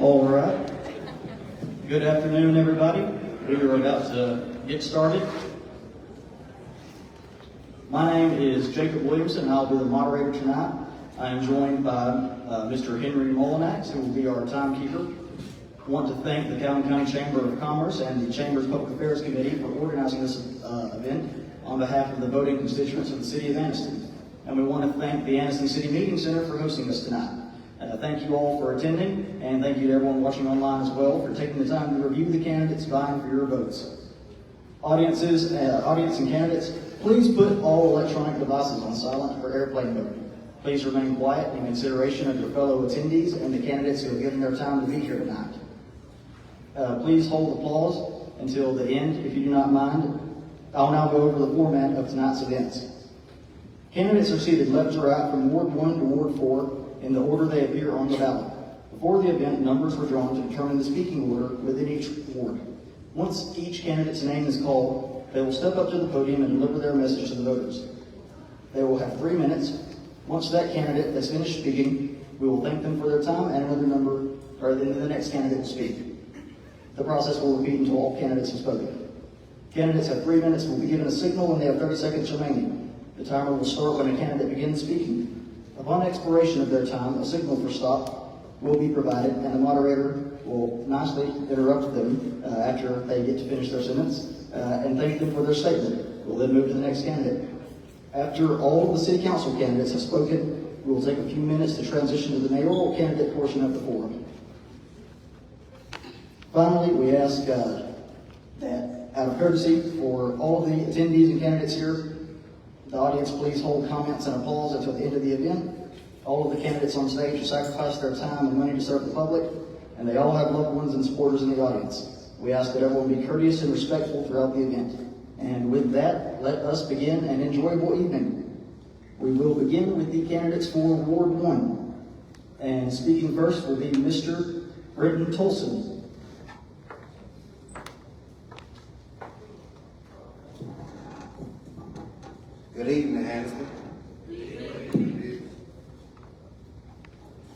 All right. Good afternoon, everybody. We are about to get started. My name is Jacob Williamson, and I'll be the moderator tonight. I am joined by Mr. Henry Molinax, who will be our timekeeper. I want to thank the Calhoun County Chamber of Commerce and the Chamber's Public Affairs Committee for organizing this event on behalf of the voting constituents of the City of Anniston. And we want to thank the Anniston City Meeting Center for hosting us tonight. Thank you all for attending, and thank you to everyone watching online as well for taking the time to review the candidates vying for your votes. Audience and candidates, please put all electronic devices on silent for airplane mode. Please remain quiet in consideration of your fellow attendees and the candidates who have given their time to be here tonight. Please hold applause until the end if you do not mind. I'll now go over the format of tonight's events. Candidates are seated left to right from Ward 1 to Ward 4 in the order they appear on the ballot. Before the event, numbers were drawn to determine the speaking order within each ward. Once each candidate's name is called, they will step up to the podium and deliver their message to the voters. They will have 3 minutes. Once that candidate has finished speaking, we will thank them for their time, and then the next candidate will speak. The process will repeat until all candidates have spoken. Candidates have 3 minutes, will be given a signal when they have 30 seconds remaining. The timer will start when a candidate begins speaking. Upon expiration of their time, a signal for stop will be provided, and the moderator will nicely interrupt them after they get to finish their sentence and thank them for their statement. We'll then move to the next candidate. After all of the City Council candidates have spoken, we will take a few minutes to transition to the mayoral candidate portion of the forum. Finally, we ask that, out of courtesy for all of the attendees and candidates here, the audience please hold comments and applause until the end of the event. All of the candidates on stage have sacrificed their time and money to serve the public, and they all have loved ones and supporters in the audience. We ask that everyone be courteous and respectful throughout the event. And with that, let us begin an enjoyable evening. We will begin with the candidates for Ward 1. And speaking first will be Mr. Brenton Tolson. Good evening, Anniston.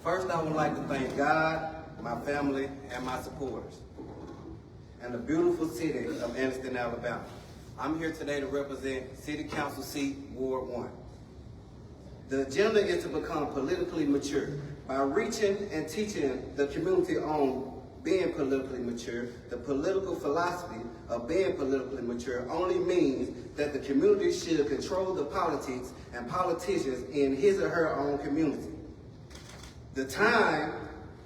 First, I would like to thank God, my family, and my supporters, and the beautiful city of Anniston, Alabama. I'm here today to represent City Council seat Ward 1. The agenda is to become politically mature. By reaching and teaching the community on being politically mature, the political philosophy of being politically mature only means that the community should control the politics and politicians in his or her own community. The time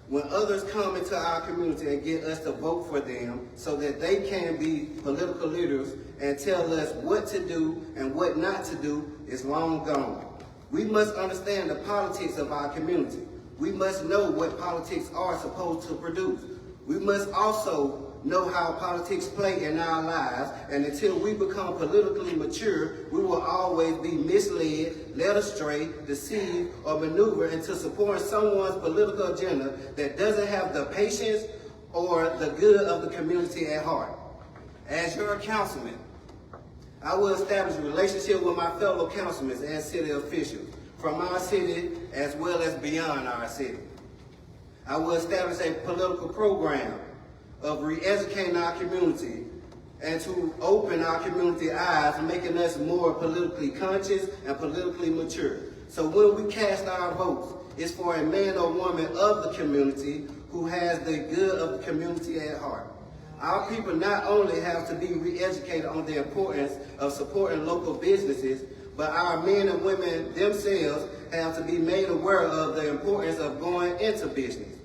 when others come into our community and get us to vote for them so that they can be political leaders and tell us what to do and what not to do is long gone. We must understand the politics of our community. We must know what politics are supposed to produce. We must also know how politics play in our lives, and until we become politically mature, we will always be misled, led astray, deceived, or maneuvered into supporting someone's political agenda that doesn't have the patience or the good of the community at heart. As your councilman, I will establish a relationship with my fellow councilmen and city officials from our city as well as beyond our city. I will establish a political program of re-educating our community and to open our community eyes, making us more politically conscious and politically mature. So when we cast our votes, it's for a man or woman of the community who has the good of the community at heart. Our people not only have to be re-educated on the importance of supporting local businesses, but our men and women themselves have to be made aware of the importance of going into business.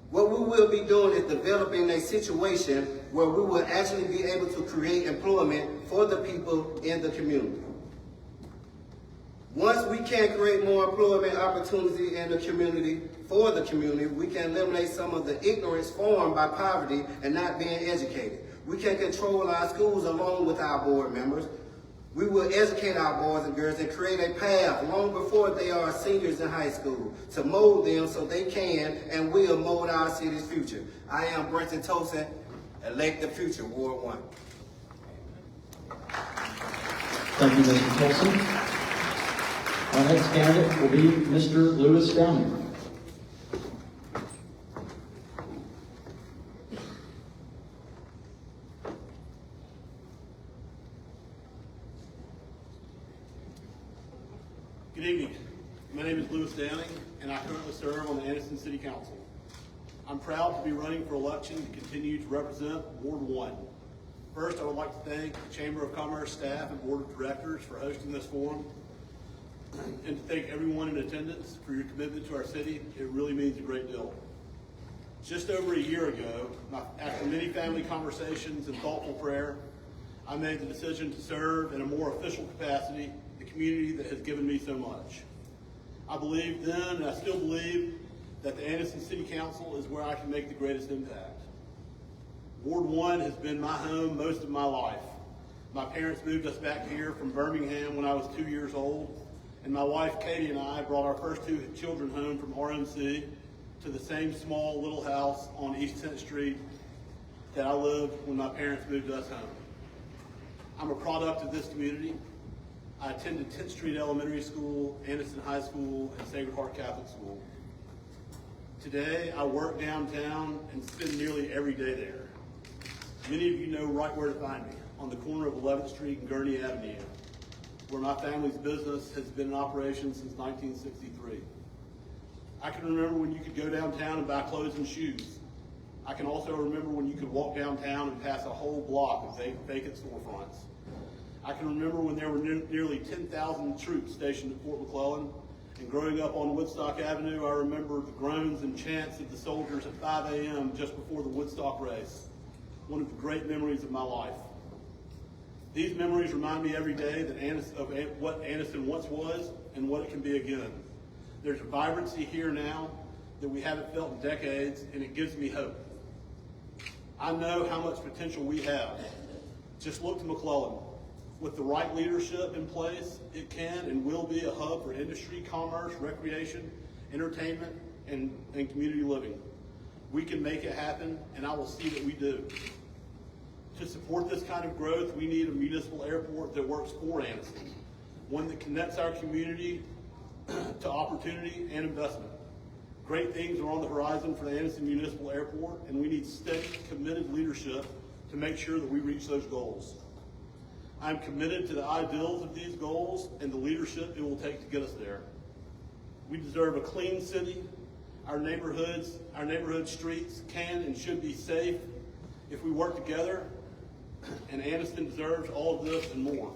What we will be doing is developing a situation where we will actually be able to create employment for the people in the community. Once we can create more employment opportunity in the community, for the community, we can eliminate some of the ignorance formed by poverty and not being educated. We can control our schools along with our board members. We will educate our boys and girls and create a path long before they are seniors in high school to mold them so they can and will mold our city's future. I am Brenton Tosin, elect the future, Ward 1. Thank you, Mr. Tolson. Our next candidate will be Mr. Lewis Downing. Good evening. My name is Lewis Downing, and I currently serve on the Anniston City Council. I'm proud to be running for election to continue to represent Ward 1. First, I would like to thank the Chamber of Commerce staff and Board of Directors for hosting this forum, and to thank everyone in attendance for your commitment to our city. It really means a great deal. Just over a year ago, after many family conversations and thoughtful prayer, I made the decision to serve in a more official capacity the community that has given me so much. I believed then, and I still believe, that the Anniston City Council is where I can make the greatest impact. Ward 1 has been my home most of my life. My parents moved us back here from Birmingham when I was 2 years old, and my wife Katie and I brought our first 2 children home from RMC to the same small little house on East 10th Street that I lived when my parents moved us home. I'm a product of this community. I attended 10th Street Elementary School, Anniston High School, and Sacred Heart Catholic School. Today, I work downtown and spend nearly every day there. Many of you know right where to find me, on the corner of 11th Street and Gurney Avenue, where my family's business has been in operation since 1963. I can remember when you could go downtown and buy clothes and shoes. I can also remember when you could walk downtown and pass a whole block of vacant storefronts. I can remember when there were nearly 10,000 troops stationed at Fort McClellan, and growing up on Woodstock Avenue, I remember the groans and chants of the soldiers at 5 a.m. just before the Woodstock race, one of the great memories of my life. These memories remind me every day of what Anniston once was and what it can be again. There's a vibrancy here now that we haven't felt in decades, and it gives me hope. I know how much potential we have. Just look to McClellan. With the right leadership in place, it can and will be a hub for industry, commerce, recreation, entertainment, and community living. We can make it happen, and I will see that we do. To support this kind of growth, we need a municipal airport that works for Anniston, one that connects our community to opportunity and investment. Great things are on the horizon for the Anniston Municipal Airport, and we need steady, committed leadership to make sure that we reach those goals. I'm committed to the ideals of these goals and the leadership it will take to get us there. We deserve a clean city. Our neighborhood streets can and should be safe if we work together, and Anniston deserves all of this and more.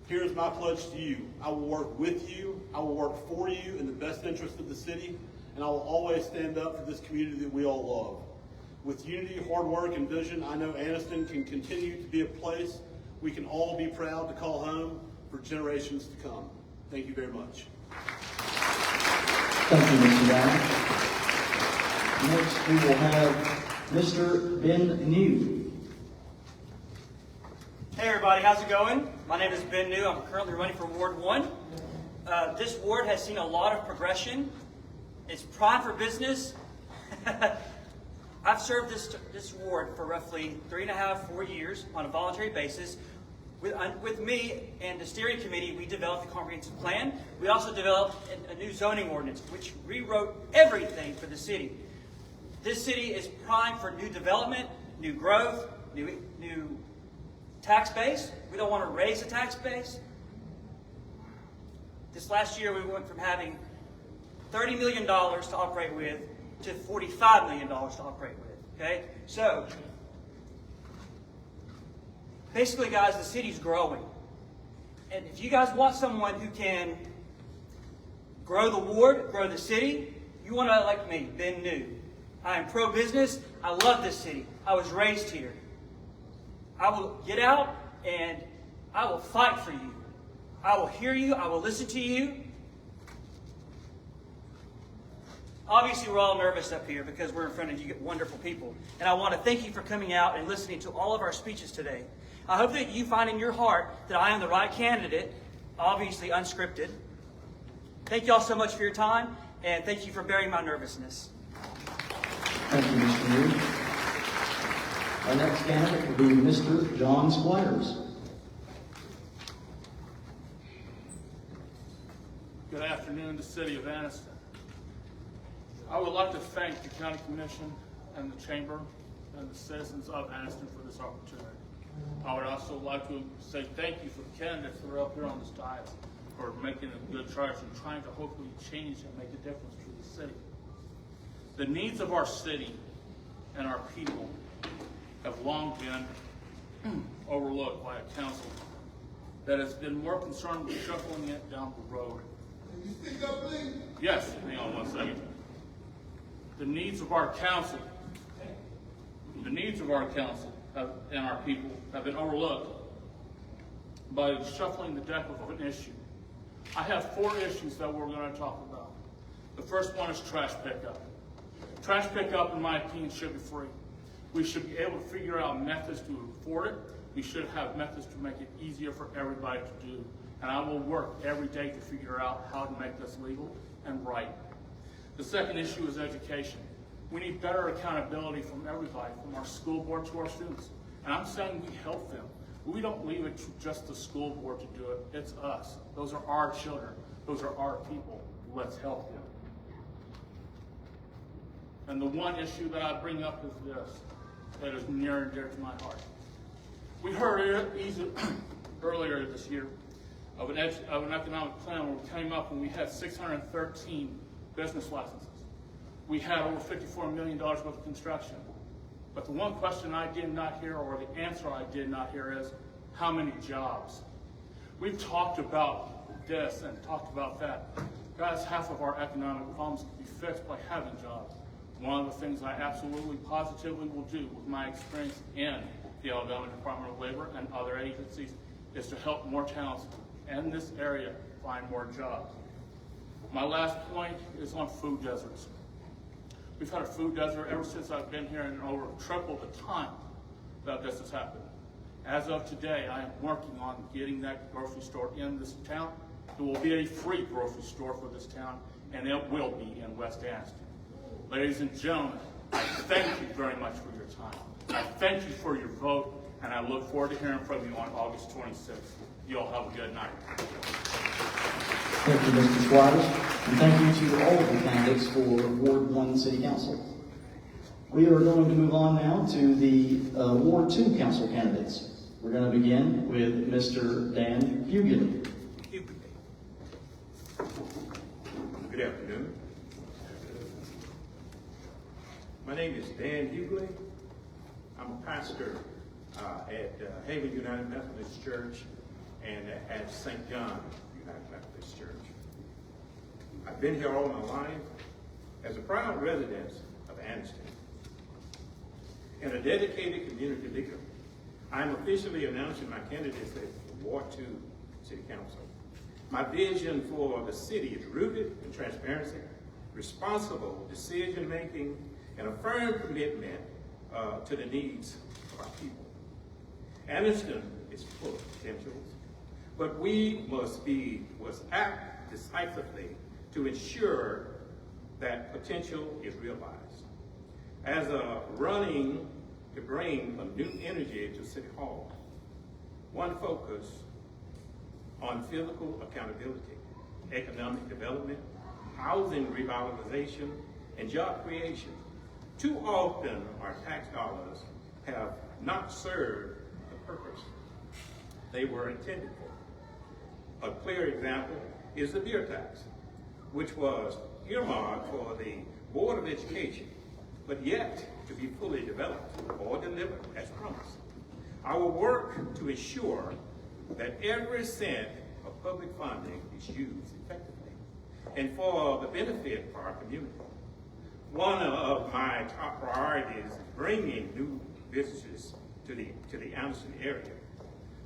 Here's my pledge to you. I will work with you, I will work for you in the best interest of the city, and I will always stand up for this community that we all love. With unity, hard work, and vision, I know Anniston can continue to be a place we can all be proud to call home for generations to come. Thank you very much. Thank you, Mr. Downing. Next, we will have Mr. Ben New. Hey everybody, how's it going? My name is Ben New. I'm currently running for Ward 1. This ward has seen a lot of progression. It's prime for business. I've served this ward for roughly 3.5, 4 years on a voluntary basis. With me and the steering committee, we developed a comprehensive plan. We also developed a new zoning ordinance, which rewrote everything for the city. This city is primed for new development, new growth, new tax base. We don't want to raise the tax base. This last year, we went from having $30 million to operate with to $45 million to operate with, okay? So, basically, guys, the city's growing. And if you guys want someone who can grow the ward, grow the city, you want to elect me, Ben New. I am pro-business. I love this city. I was raised here. I will get out and I will fight for you. I will hear you. I will listen to you. Obviously, we're all nervous up here because we're in front of you wonderful people. And I want to thank you for coming out and listening to all of our speeches today. I hope that you find in your heart that I am the right candidate, obviously unscripted. Thank you all so much for your time, and thank you for bearing my nervousness. Thank you, Mr. Moody. Our next candidate will be Mr. John Squires. Good afternoon to the City of Anniston. I would like to thank the County Commission and the Chamber and the citizens of Anniston for this opportunity. I would also like to say thank you for the candidates that are up here on this dais for making a good charge and trying to hopefully change and make a difference to the city. The needs of our city and our people have long been overlooked by a council that has been more concerned with shuffling it down the road. Can you speak up, please? Yes, hang on one second. The needs of our council, and our people have been overlooked by shuffling the deck of an issue. I have 4 issues that we're going to talk about. The first one is trash pickup. Trash pickup, in my opinion, should be free. We should be able to figure out methods to afford it. We should have methods to make it easier for everybody to do. And I will work every day to figure out how to make this legal and right. The second issue is education. We need better accountability from everybody, from our school board to our students. And I'm saying we help them. We don't leave it to just the school board to do it. It's us. Those are our children. Those are our people. Let's help them. And the one issue that I bring up is this, that is near and dear to my heart. We heard earlier this year of an economic plan where we came up and we had 613 business licenses. We had over $54 million worth of construction. But the one question I did not hear, or the answer I did not hear, is how many jobs? We've talked about this and talked about that. Guys, half of our economic problems can be fixed by having jobs. One of the things I absolutely positively will do with my experience in the Alabama Department of Labor and other agencies is to help more towns in this area find more jobs. My last point is on food deserts. We've had a food desert ever since I've been here, and over triple the time that this has happened. As of today, I am working on getting that grocery store in this town. It will be a free grocery store for this town, and it will be in West Anniston. Ladies and gentlemen, I thank you very much for your time. I thank you for your vote, and I look forward to hearing from you on August 26th. You all have a good night. Thank you, Mr. Squires, and thank you to all of the candidates for Ward 1 City Council. We are going to move on now to the Ward 2 Council candidates. We're going to begin with Mr. Dan Hughley. Good afternoon. My name is Dan Hughley. I'm a pastor at Haven United Methodist Church and at St. John United Methodist Church. I've been here all my life as a proud resident of Anniston and a dedicated community leader. I'm officially announcing my candidacy for Ward 2 City Council. My vision for the city is rooted in transparency, responsible decision-making, and a firm commitment to the needs of our people. Anniston is full of potentials, but we must act decisively to ensure that potential is realized. As a running to bring a new energy to City Hall, one focus on physical accountability, economic development, housing revitalization, and job creation. Too often our tax dollars have not served the purpose they were intended for. A clear example is the beer tax, which was earmarked for the Board of Education, but yet to be fully developed or delivered as promised. I will work to ensure that every cent of public funding is used effectively and for the benefit of our community. One of my top priorities is bringing new businesses to the Anniston area.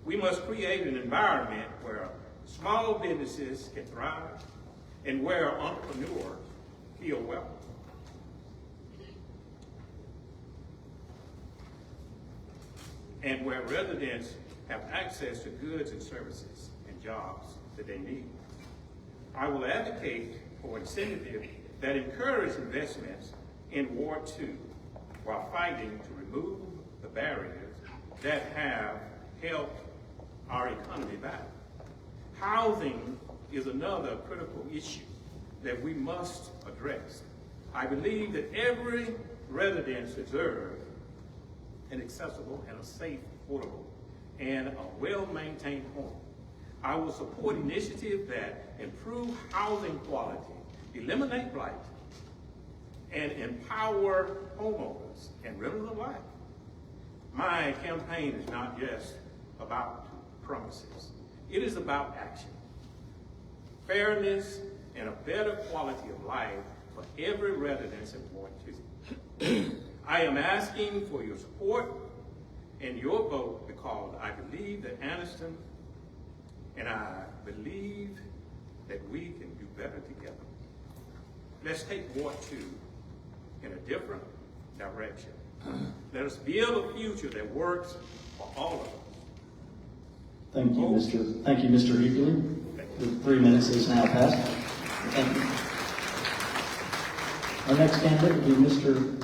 We must create an environment where small businesses can thrive, and where entrepreneurs feel welcome. And where residents have access to goods and services and jobs that they need. I will advocate for incentives that encourage investments in Ward 2 while fighting to remove the barriers that have held our economy back. Housing is another critical issue that we must address. I believe that every resident deserves an accessible and a safe, affordable, and a well-maintained home. I will support initiatives that improve housing quality, eliminate blight, and empower homeowners and renters alike. My campaign is not just about promises. It is about action, fairness, and a better quality of life for every resident in Ward 2. I am asking for your support and your vote because I believe that Anniston and I believe that we can do better together. Let's take Ward 2 in a different direction. Let us build a future that works for all of us. Thank you, Mr. Hughley. The 3 minutes is now passed. Thank you. Our next candidate will be Mr.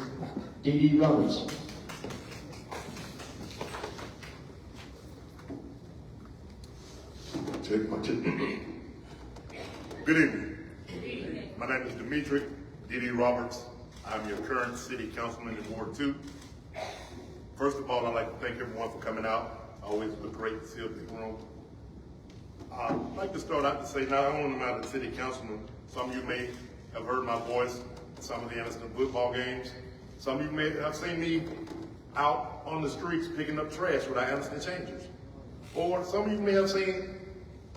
D.D. Roberts. Check my check. Good evening. My name is Dimitri D.D. Roberts. I'm your current city councilman in Ward 2. First of all, I'd like to thank everyone for coming out. I always look great to see a big room. I'd like to start out to say, not only am I the city councilman, some of you may have heard my voice at some of the Anniston football games. Some of you may have seen me out on the streets picking up trash with our Anniston Changers. Or some of you may have seen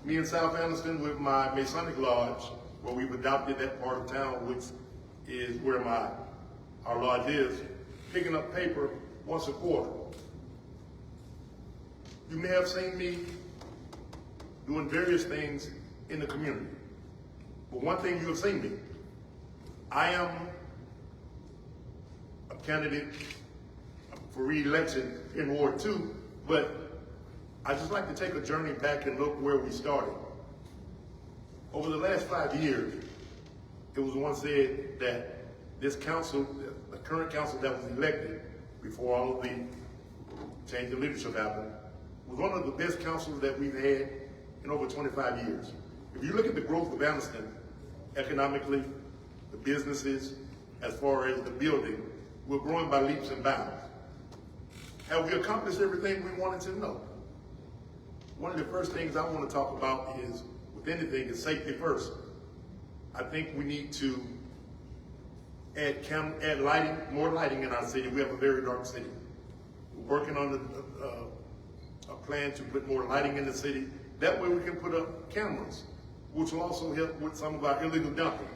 me in South Anniston with my Masonic Lodge, where we've adopted that part of town, which is where our lodge is, picking up paper once a quarter. You may have seen me doing various things in the community. But one thing you have seen me, I am a candidate for re-election in Ward 2, but I just like to take a journey back and look where we started. Over the last 5 years, it was once said that this council, the current council that was elected before all of the change in leadership happened, was one of the best councils that we've had in over 25 years. If you look at the growth of Anniston, economically, the businesses, as far as the building, we're growing by leaps and bounds. Have we accomplished everything we wanted to? No. One of the first things I want to talk about is, with anything, is safety first. I think we need to add lighting, more lighting in our city. We have a very dark city. We're working on a plan to put more lighting in the city. That way we can put up cameras, which will also help with some of our illegal dumping.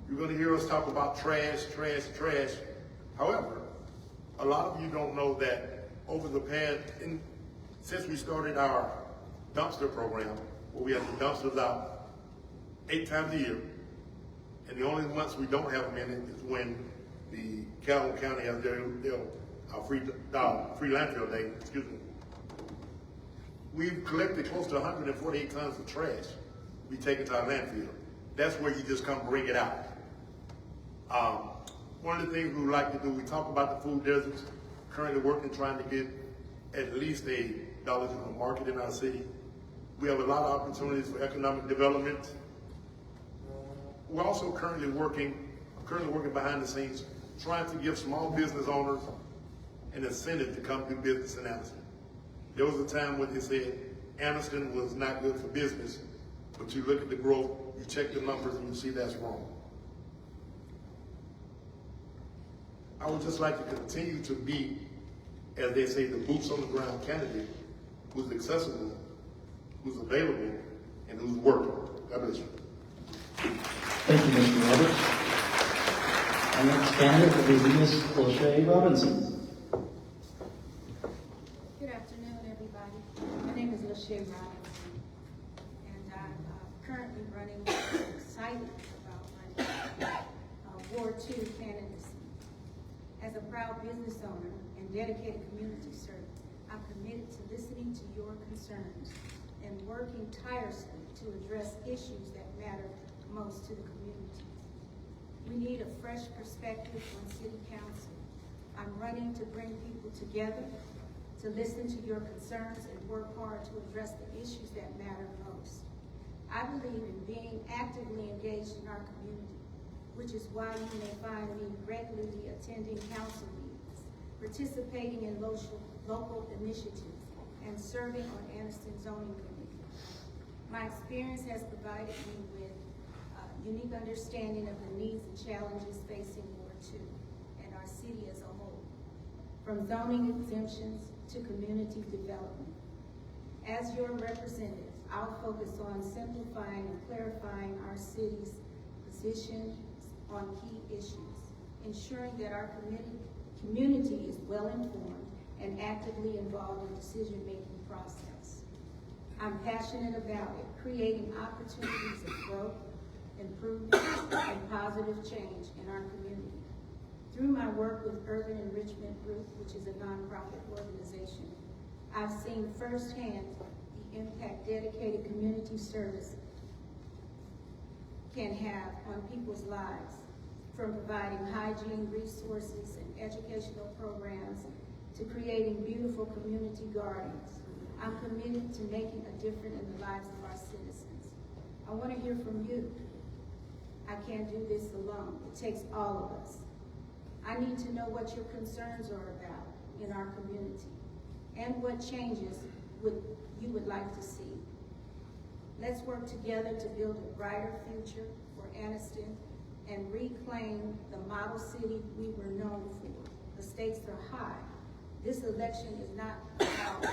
You're going to hear us talk about trash. However, a lot of you don't know that over the past, since we started our dumpster program, where we have the dumpsters out 8 times a year, and the only months we don't have them in it is when the Calhoun County has their free landfill day, excuse me. We've collected close to 148 tons of trash we take it to our landfill. That's where you just come bring it out. One of the things we would like to do, we talk about the food deserts, currently working, trying to get at least $1 in the market in our city. We have a lot of opportunities for economic development. We're also currently working behind the scenes, trying to give small business owners an incentive to come do business in Anniston. There was a time when they said Anniston was not good for business, but you look at the growth, you check the numbers, and you see that's wrong. I would just like to continue to be, as they say, the boots on the ground candidate who's accessible, who's available, and who's working. God bless you. Thank you, Mr. Roberts. Our next candidate will be Ms. Lachey Robinson. Good afternoon, everybody. My name is Lachey Robinson. currently running, I'm excited about running Ward 2 candidacy. As a proud business owner and dedicated community servant, I'm committed to listening to your concerns and working tirelessly to address issues that matter most to the community. We need a fresh perspective on city council. I'm running to bring people together, to listen to your concerns and work hard to address the issues that matter most. I believe in being actively engaged in our community, which is why you may find me regularly attending council meetings, participating in local initiatives, and serving on Anniston zoning committee. My experience has provided me with a unique understanding of the needs and challenges facing Ward 2 and our city as a whole, from zoning exemptions to community development. As your representative, I'll focus on simplifying and clarifying our city's position on key issues, ensuring that our community is well informed and actively involved in the decision-making process. I'm passionate about it, creating opportunities of growth, improvement, and positive change in our community. Through my work with Urban Enrichment Group, which is a nonprofit organization, I've seen firsthand the impact dedicated community service can have on people's lives, from providing hygiene resources and educational programs to creating beautiful community gardens. I'm committed to making a difference in the lives of our citizens. I want to hear from you. I can't do this alone. It takes all of us. I need to know what your concerns are about in our community and what changes you would like to see. Let's work together to build a brighter future for Anniston and reclaim the model city we were known for. The stakes are high. This election is not about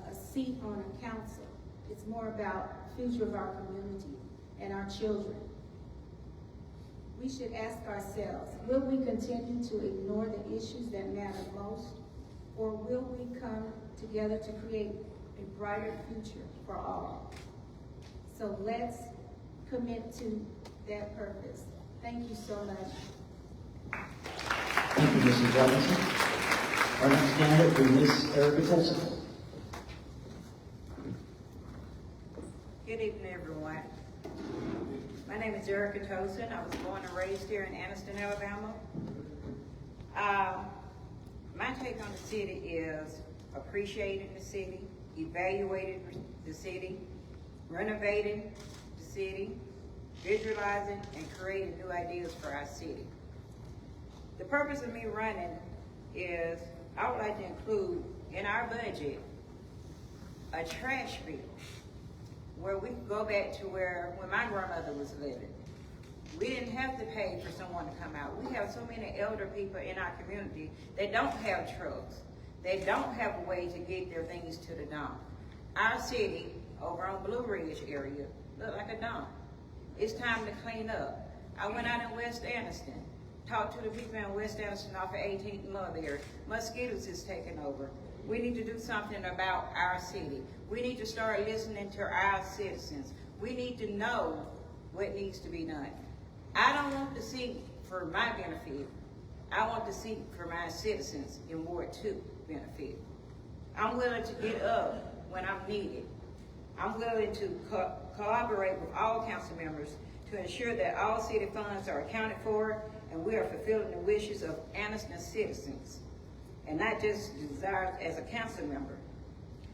a seat on a council. It's more about the future of our community and our children. We should ask ourselves, will we continue to ignore the issues that matter most, or will we come together to create a brighter future for all? So let's commit to that purpose. Thank you so much. Thank you, Mrs. Robinson. Our next candidate is Ms. Erica Tessa. Good evening, everyone. My name is Erica Tosin. I was born and raised here in Anniston, Alabama. My take on the city is appreciating the city, evaluating the city, renovating the city, visualizing and creating new ideas for our city. The purpose of me running is I would like to include in our budget a trash bill where we can go back to when my grandmother was living. We didn't have to pay for someone to come out. We have so many elder people in our community that don't have trucks. They don't have a way to get their things to the dump. Our city, over on Blue Ridge area, look like a dump. It's time to clean up. I went out in West Anniston, talked to the people in West Anniston off of 18th Mulberry. Mosquitoes is taking over. We need to do something about our city. We need to start listening to our citizens. We need to know what needs to be done. I don't want to seek for my benefit. I want to seek for my citizens in Ward 2 benefit. I'm willing to get up when I'm needed. I'm willing to collaborate with all council members to ensure that all city funds are accounted for and we are fulfilling the wishes of Anniston citizens and not just desires as a council member.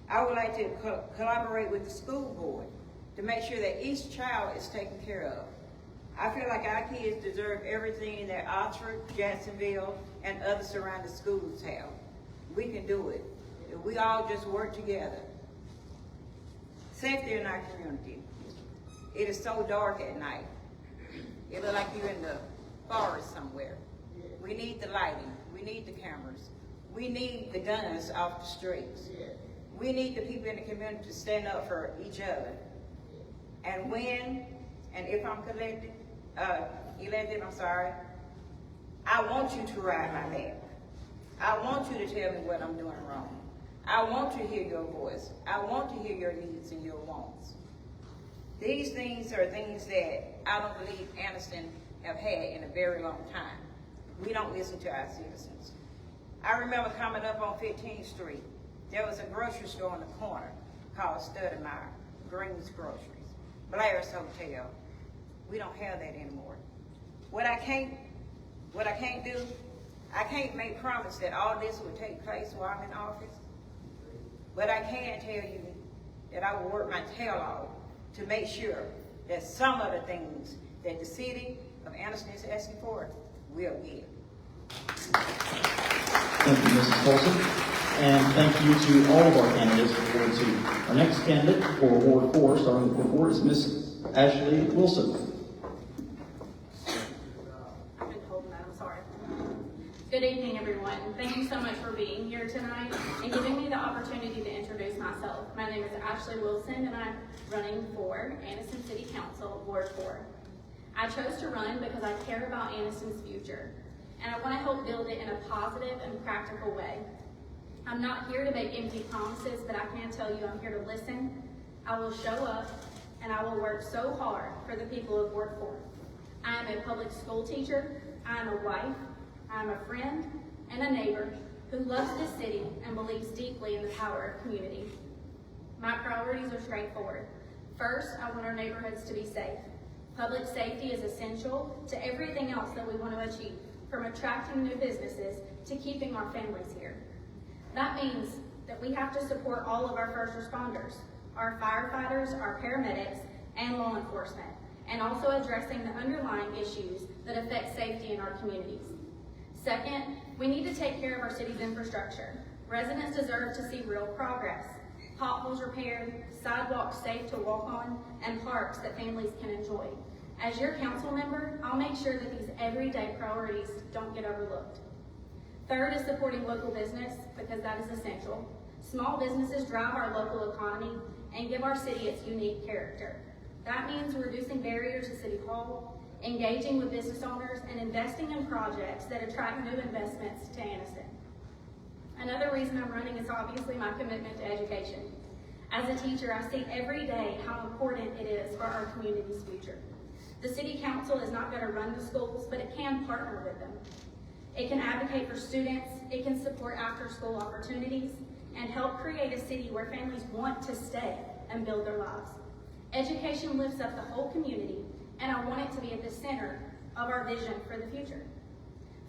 I would like to collaborate with the school board to make sure that each child is taken care of. I feel like our kids deserve everything that Oxford, Jacksonville, and other surrounding schools have. We can do it. If we all just work together. Safety in our community. It is so dark at night. It looks like you're in the forest somewhere. We need the lighting. We need the cameras. We need the guns off the streets. We need the people in the community to stand up for each other. And if I'm elected, I want you to ride my back. I want you to tell me what I'm doing wrong. I want to hear your voice. I want to hear your needs and your wants. These things are things that I don't believe Anniston have had in a very long time. We don't listen to our citizens. I remember coming up on 15th Street. There was a grocery store in the corner called Studdemeyer, Green's Groceries, Blair's Hotel. We don't have that anymore. What I can't do, I can't make promise that all this will take place while I'm in office, but I can tell you that I will work my tail off to make sure that some of the things that the city of Anniston is asking for will get. Thank you, Mrs. Colson. And thank you to all of our candidates for Ward 2. Our next candidate for Ward 4, starting with Ward 4, is Miss Ashley Wilson. I've been told that, I'm sorry. Good evening, everyone. Thank you so much for being here tonight and giving me the opportunity to introduce myself. My name is Ashley Wilson, and I'm running for Anniston City Council, Ward 4. I chose to run because I care about Anniston's future, and I want to help build it in a positive and practical way. I'm not here to make empty promises, but I can tell you I'm here to listen. I will show up, and I will work so hard for the people of Ward 4. I am a public school teacher, I am a wife, I am a friend, and a neighbor who loves this city and believes deeply in the power of community. My priorities are straightforward. First, I want our neighborhoods to be safe. Public safety is essential to everything else that we want to achieve, from attracting new businesses to keeping our families here. That means that we have to support all of our first responders, our firefighters, our paramedics, and law enforcement, and also addressing the underlying issues that affect safety in our communities. Second, we need to take care of our city's infrastructure. Residents deserve to see real progress. Potholes repaired, sidewalks safe to walk on, and parks that families can enjoy. As your council member, I'll make sure that these everyday priorities don't get overlooked. Third is supporting local business, because that is essential. Small businesses drive our local economy and give our city its unique character. That means reducing barriers to City Hall, engaging with business owners, and investing in projects that attract new investments to Anniston. Another reason I'm running is obviously my commitment to education. As a teacher, I see every day how important it is for our community's future. The City Council is not going to run the schools, but it can partner with them. It can advocate for students, it can support after-school opportunities, and help create a city where families want to stay and build their lives. Education lifts up the whole community, and I want it to be at the center of our vision for the future.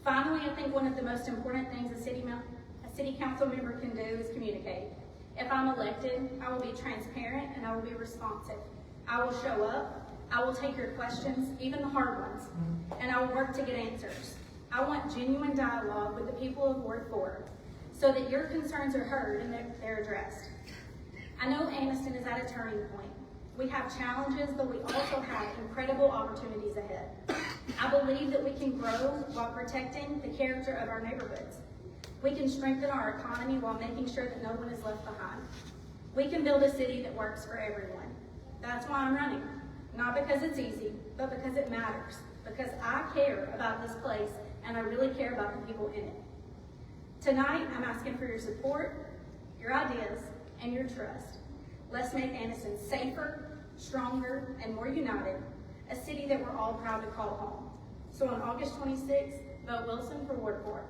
Finally, I think one of the most important things a city council member can do is communicate. If I'm elected, I will be transparent and I will be responsive. I will show up, I will take your questions, even the hard ones, and I will work to get answers. I want genuine dialogue with the people of Ward 4 so that your concerns are heard and they're addressed. I know Anniston is at a turning point. We have challenges, but we also have incredible opportunities ahead. I believe that we can grow while protecting the character of our neighborhoods. We can strengthen our economy while making sure that no one is left behind. We can build a city that works for everyone. That's why I'm running. Not because it's easy, but because it matters. Because I care about this place and I really care about the people in it. Tonight, I'm asking for your support, your ideas, and your trust. Let's make Anniston safer, stronger, and more united, a city that we're all proud to call home. So on August 26th, vote Wilson for Ward 4.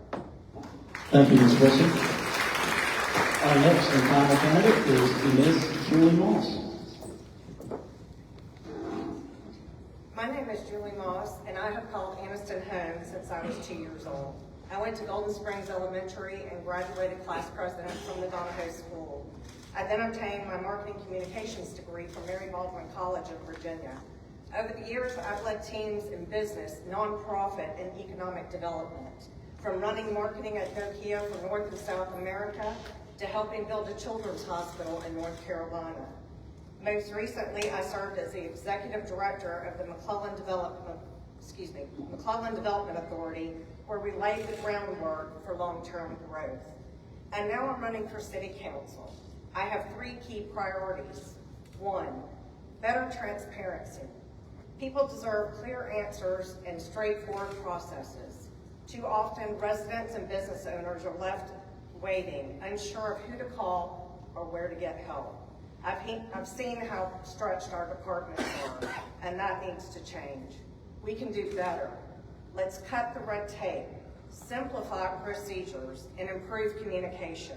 Thank you, Ms. Wilson. Our next and final candidate is Ms. Julie Moss. My name is Julie Moss, and I have called Anniston home since I was 2 years old. I went to Golden Springs Elementary and graduated class president from the Donahoe School. I then obtained my marketing communications degree from Mary Baldwin College of Virginia. Over the years, I've led teams in business, nonprofit, and economic development, from running marketing at Nokia for North and South America to helping build a children's hospital in North Carolina. Most recently, I served as the executive director of the McClellan Development Authority, where we laid the groundwork for long-term growth. And now I'm running for city council. I have 3 key priorities. 1, better transparency. People deserve clear answers and straightforward processes. Too often, residents and business owners are left waiting, unsure of who to call or where to get help. I've seen how stretched our departments are, and that needs to change. We can do better. Let's cut the red tape, simplify procedures, and improve communication.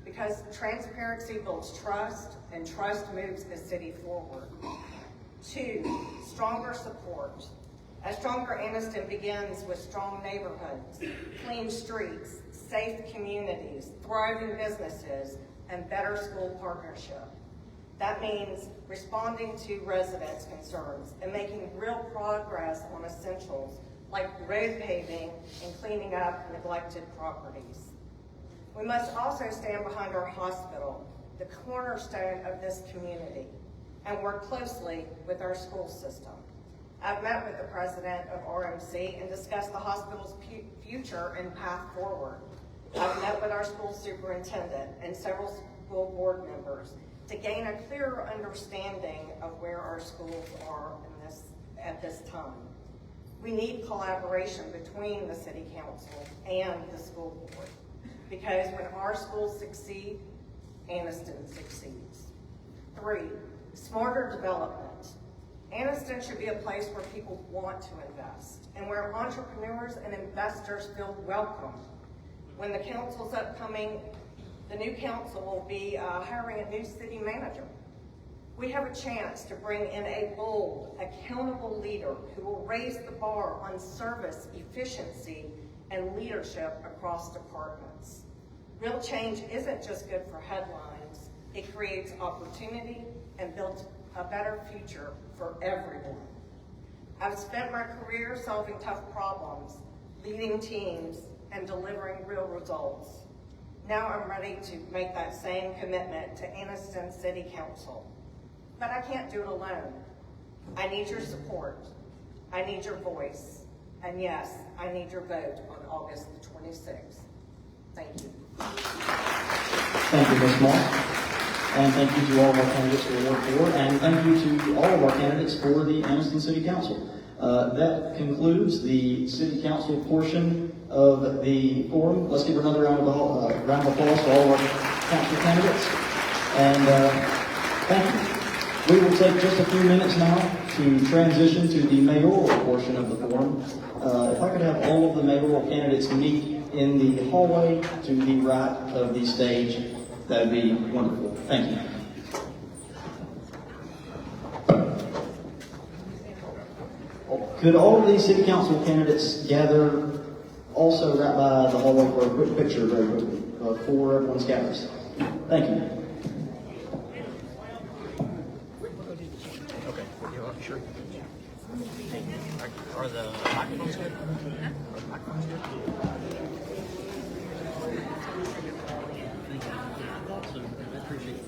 Because transparency builds trust, and trust moves the city forward. 2, stronger support. A stronger Anniston begins with strong neighborhoods, clean streets, safe communities, thriving businesses, and better school partnership. That means responding to residents' concerns and making real progress on essentials like road paving and cleaning up neglected properties. We must also stand behind our hospital, the cornerstone of this community, and work closely with our school system. I've met with the president of RMC and discussed the hospital's future and path forward. I've met with our school superintendent and several school board members to gain a clearer understanding of where our schools are at this time. We need collaboration between the city council and the school board, because when our schools succeed, Anniston succeeds. 3, smarter development. Anniston should be a place where people want to invest and where entrepreneurs and investors feel welcome. When the council's upcoming, the new council will be hiring a new city manager. We have a chance to bring in a bold, accountable leader who will raise the bar on service, efficiency, and leadership across departments. Real change isn't just good for headlines. It creates opportunity and builds a better future for everyone. I've spent my career solving tough problems, leading teams, and delivering real results. Now I'm ready to make that same commitment to Anniston City Council. But I can't do it alone. I need your support. I need your voice. And yes, I need your vote on August the 26th. Thank you. Thank you, Ms. Moss. And thank you to all of our candidates for the work for, and thank you to all of our candidates for the Anniston City Council. That concludes the City Council portion of the forum. Let's give another round of applause to all of our council candidates. And thank you. We will take just a few minutes now to transition to the mayoral portion of the forum. If I could have all of the mayoral candidates meet in the hallway to the right of the stage, that would be wonderful. Thank you. Could all of these city council candidates gather also right by the hallway for a quick picture very quickly before everyone scatters? Thank you. Okay, yeah, sure. Are the microphones good? Are the microphones good? Thank you. So, I appreciate it.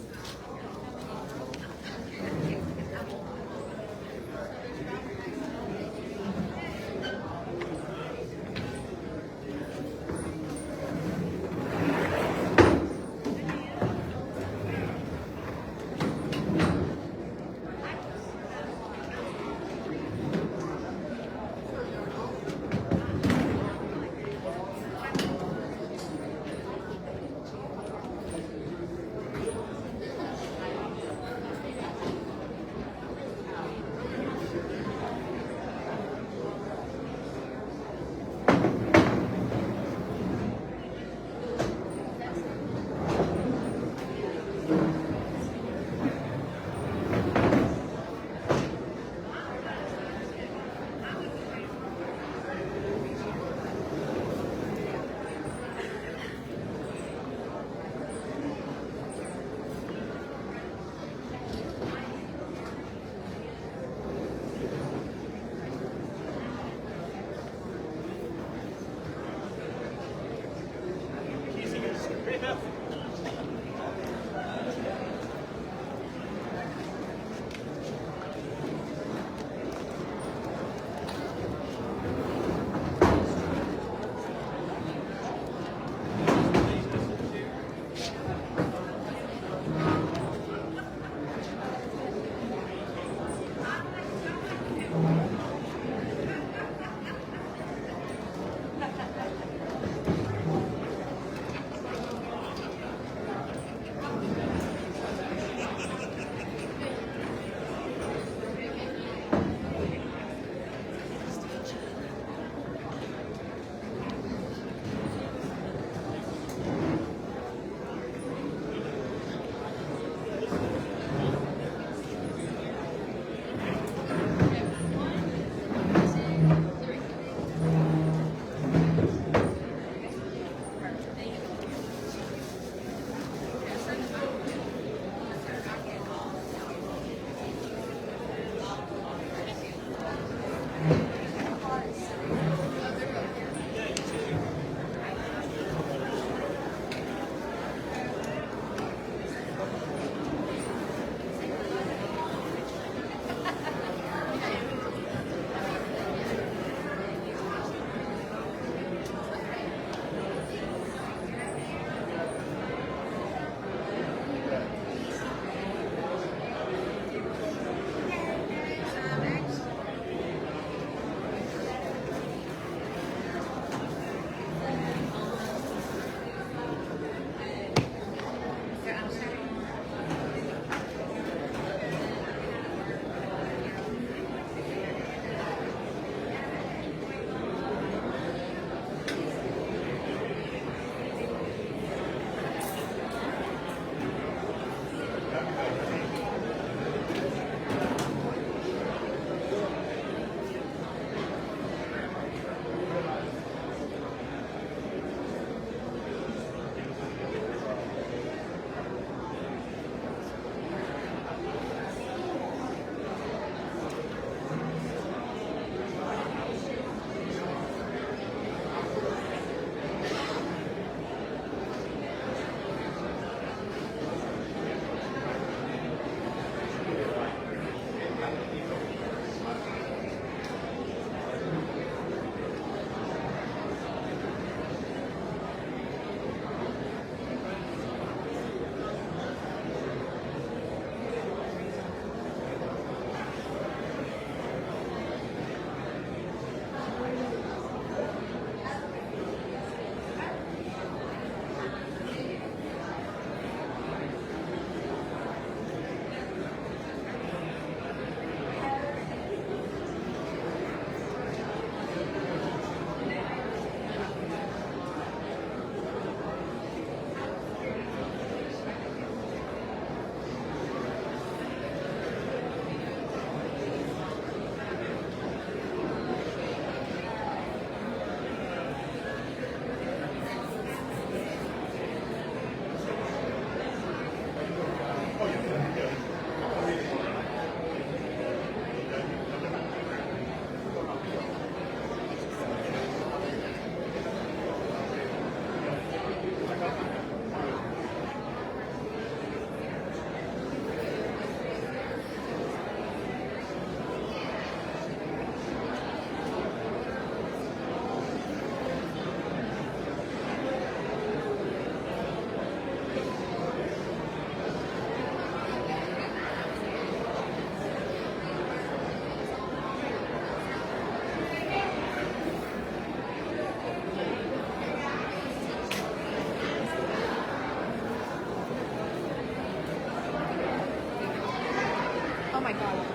Oh my God.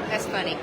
That's funny.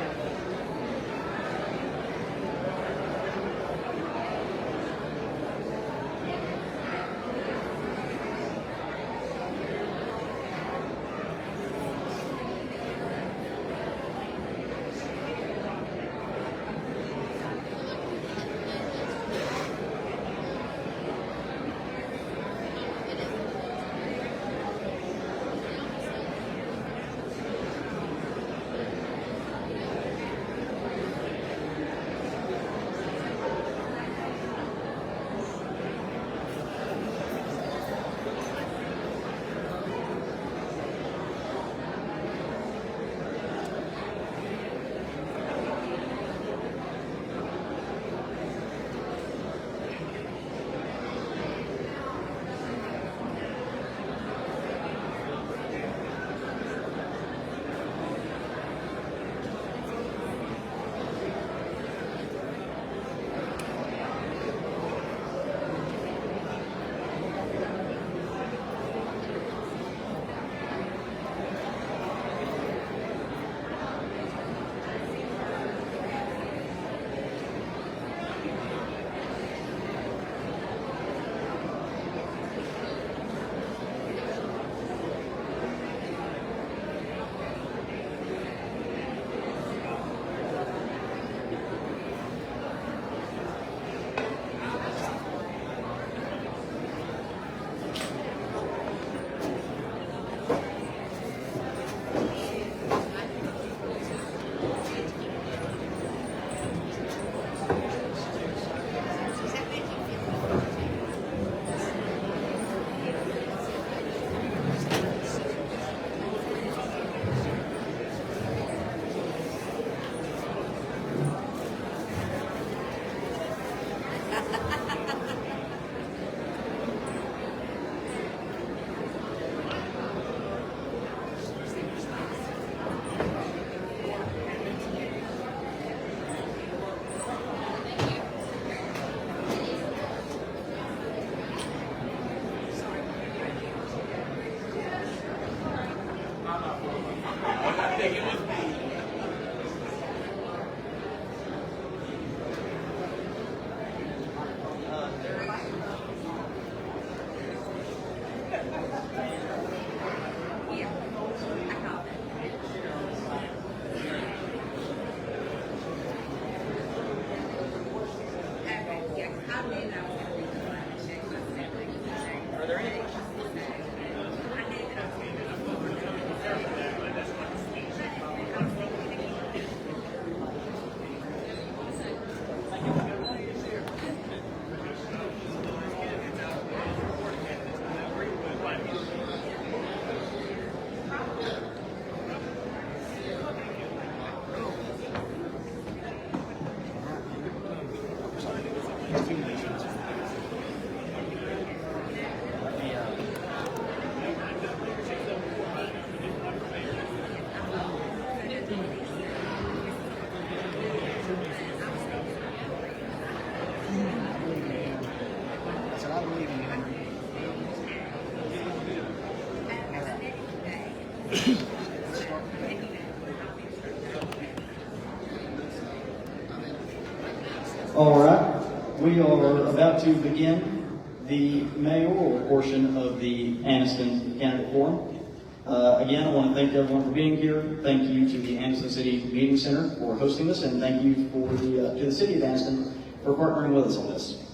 All right, we are about to begin the mayoral portion of the Anniston Candidate Forum. Again, I want to thank everyone for being here. Thank you to the Anniston City Meeting Center for hosting this, and thank you for to the City of Anniston for partnering with us on this.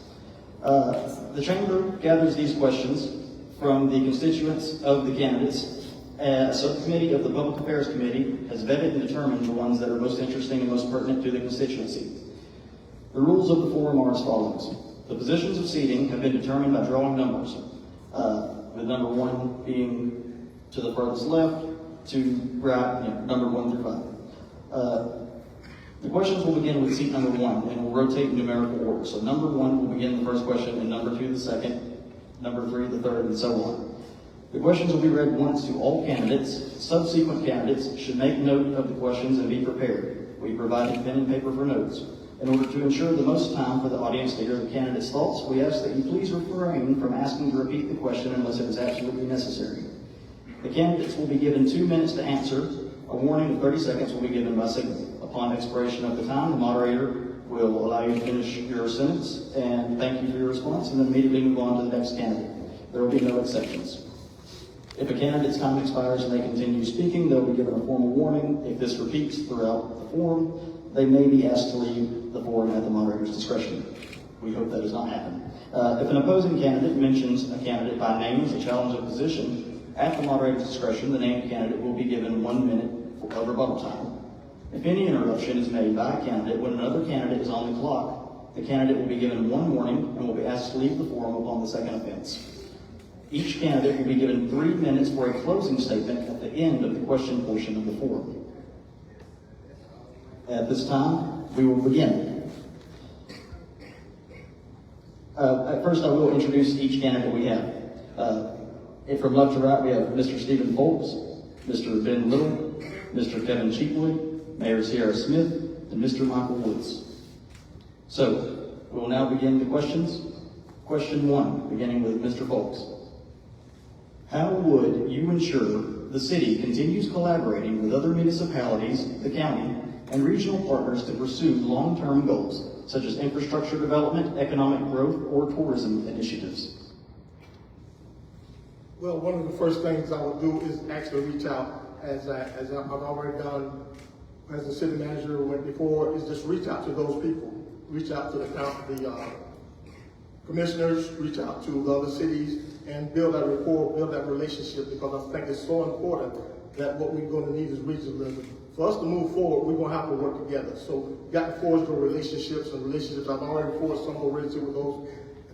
The Chamber gathers these questions from the constituents of the candidates. A subcommittee of the Public Affairs Committee has vetted and determined the ones that are most interesting and most pertinent to the constituency. The rules of the forum are as follows. The positions of seating have been determined by drawing numbers, with number 1 being to the furthest left, to right, number 1 through 5. The questions will begin with seat number 1 and will rotate in numerical order. So number 1 will begin the first question, and number 2 the second, number 3 the third, and so on. The questions will be read once to all candidates. Subsequent candidates should make note of the questions and be prepared. We provided pen and paper for notes. In order to ensure the most time for the audience to hear the candidates' thoughts, we ask that you please refrain from asking to repeat the question unless it is absolutely necessary. The candidates will be given 2 minutes to answer. A warning of 30 seconds will be given by signal. Upon expiration of the time, the moderator will allow you to finish your sentence and thank you for your response, and then immediately move on to the next candidate. There will be no exceptions. If a candidate's time expires and they continue speaking, they'll be given a formal warning. If this repeats throughout the forum, they may be asked to leave the forum at the moderator's discretion. We hope that does not happen. If an opposing candidate mentions a candidate by name as a challenge of position, at the moderator's discretion, the named candidate will be given 1 minute of rebuttal time. If any interruption is made by a candidate when another candidate is on the clock, the candidate will be given 1 warning and will be asked to leave the forum upon the second offense. Each candidate will be given 3 minutes for a closing statement at the end of the question portion of the forum. At this time, we will begin. At first, I will introduce each candidate we have. From left to right, we have Mr. Stephen Folks, Mr. Ben Little, Mr. Kevin Cheapley, Mayor Sierra Smith, and Mr. Michael Woods. So, we will now begin the questions. Question 1, beginning with Mr. Folks. How would you ensure the city continues collaborating with other municipalities, the county, and regional partners to pursue long-term goals, such as infrastructure development, economic growth, or tourism initiatives? Well, one of the first things I would do is actually reach out, as I've already done as the city manager went before, is just reach out to those people. Reach out to the commissioners, reach out to the other cities, and build that rapport, build that relationship, because I think it's so important that what we're going to need is regionalism. For us to move forward, we're going to have to work together. So we've got to forge those relationships, I've already forged some already with those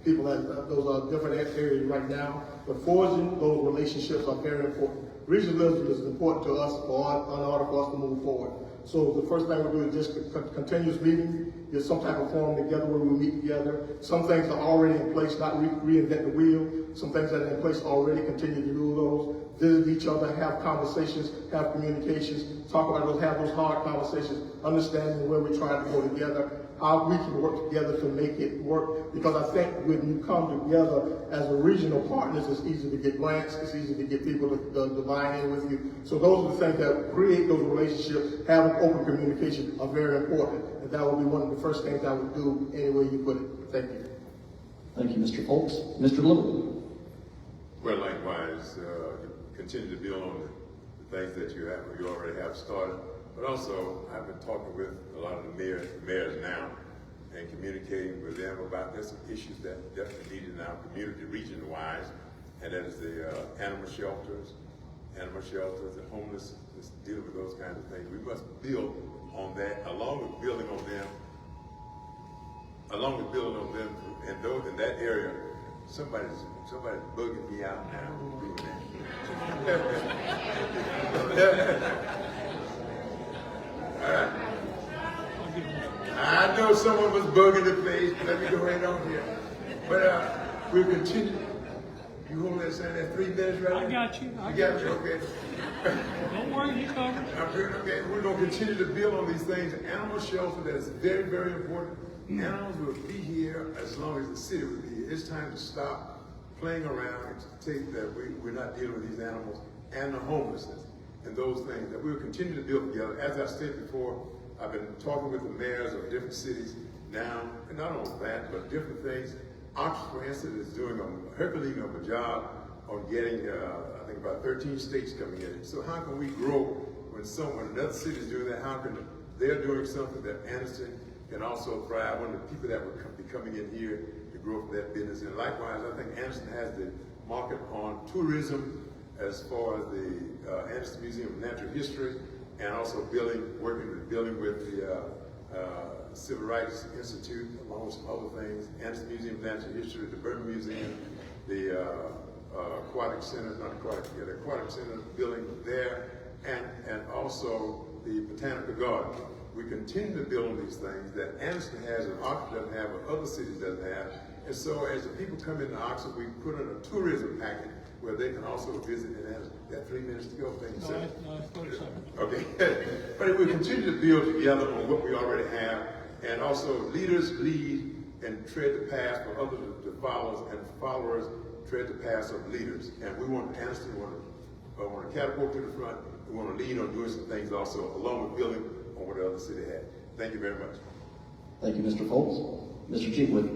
people that those are different areas right now. But forging those relationships are very important. Regionalism is important to us in order for us to move forward. So the first thing we do is just continuous meeting, get some type of forum together where we meet together. Some things are already in place, not reinvent the wheel. Some things that are in place already, continue to do those. Visit each other, have conversations, have communications, talk about those, have those hard conversations, understanding where we're trying to go together, how we can work together to make it work. Because I think when you come together as a regional partners, it's easy to get grants, it's easy to get people to buy in with you. So those are the things that create those relationships, having open communication are very important. And that would be one of the first things I would do any way you put it. Thank you. Thank you, Mr. Folks. Mr. Little. Well, likewise, continue to build on the things that you already have started. But also, I've been talking with a lot of the mayors now and communicating with them about there's some issues that definitely needed in our community region-wise, and that is the animal shelters, the homeless, just dealing with those kinds of things. We must build on that, along with building on them, and those in that area. Somebody's bugging me out now doing that. I know someone was bugging the place, but let me go right on here. But we'll continue. You hold that sign at 3 minutes, right? I got you. You got you, okay. Don't worry, you covered. Okay, we're going to continue to build on these things. Animal shelter, that is very, very important. Animals will be here as long as the city will be here. It's time to stop playing around and to take that we're not dealing with these animals and the homelessness and those things, that we'll continue to build together. As I said before, I've been talking with the mayors of different cities now, and not only that, but different things. Oxford, for instance, is doing a Herculean of a job on getting, I think about 13 states coming in. So how can we grow when another city is doing that? How can they're doing something that Anniston can also thrive? One of the people that would be coming in here to grow from that business. And likewise, I think Anniston has the market on tourism as far as the Anniston Museum of Natural History, and also working with the Civil Rights Institute, along with some other things. Anniston Museum of Natural History, the Burma Museum, the Aquatic Center, the Aquatic Center building there, and also the Botanical Garden. We continue to build on these things that Anniston has and Oxford doesn't have, or other cities doesn't have. And so as the people come into Oxford, we put in a tourism package where they can also visit and have that 3 minutes to go. Thank you, sir. No, okay. But we continue to build together on what we already have, and also leaders lead and tread the path for others to follow, and followers tread the path of leaders. And we want Anniston, want to catapult to the front. We want to lead on doing some things also, along with building on what the other city had. Thank you very much. Thank you, Mr. Foltz. Mr. Cheapwood.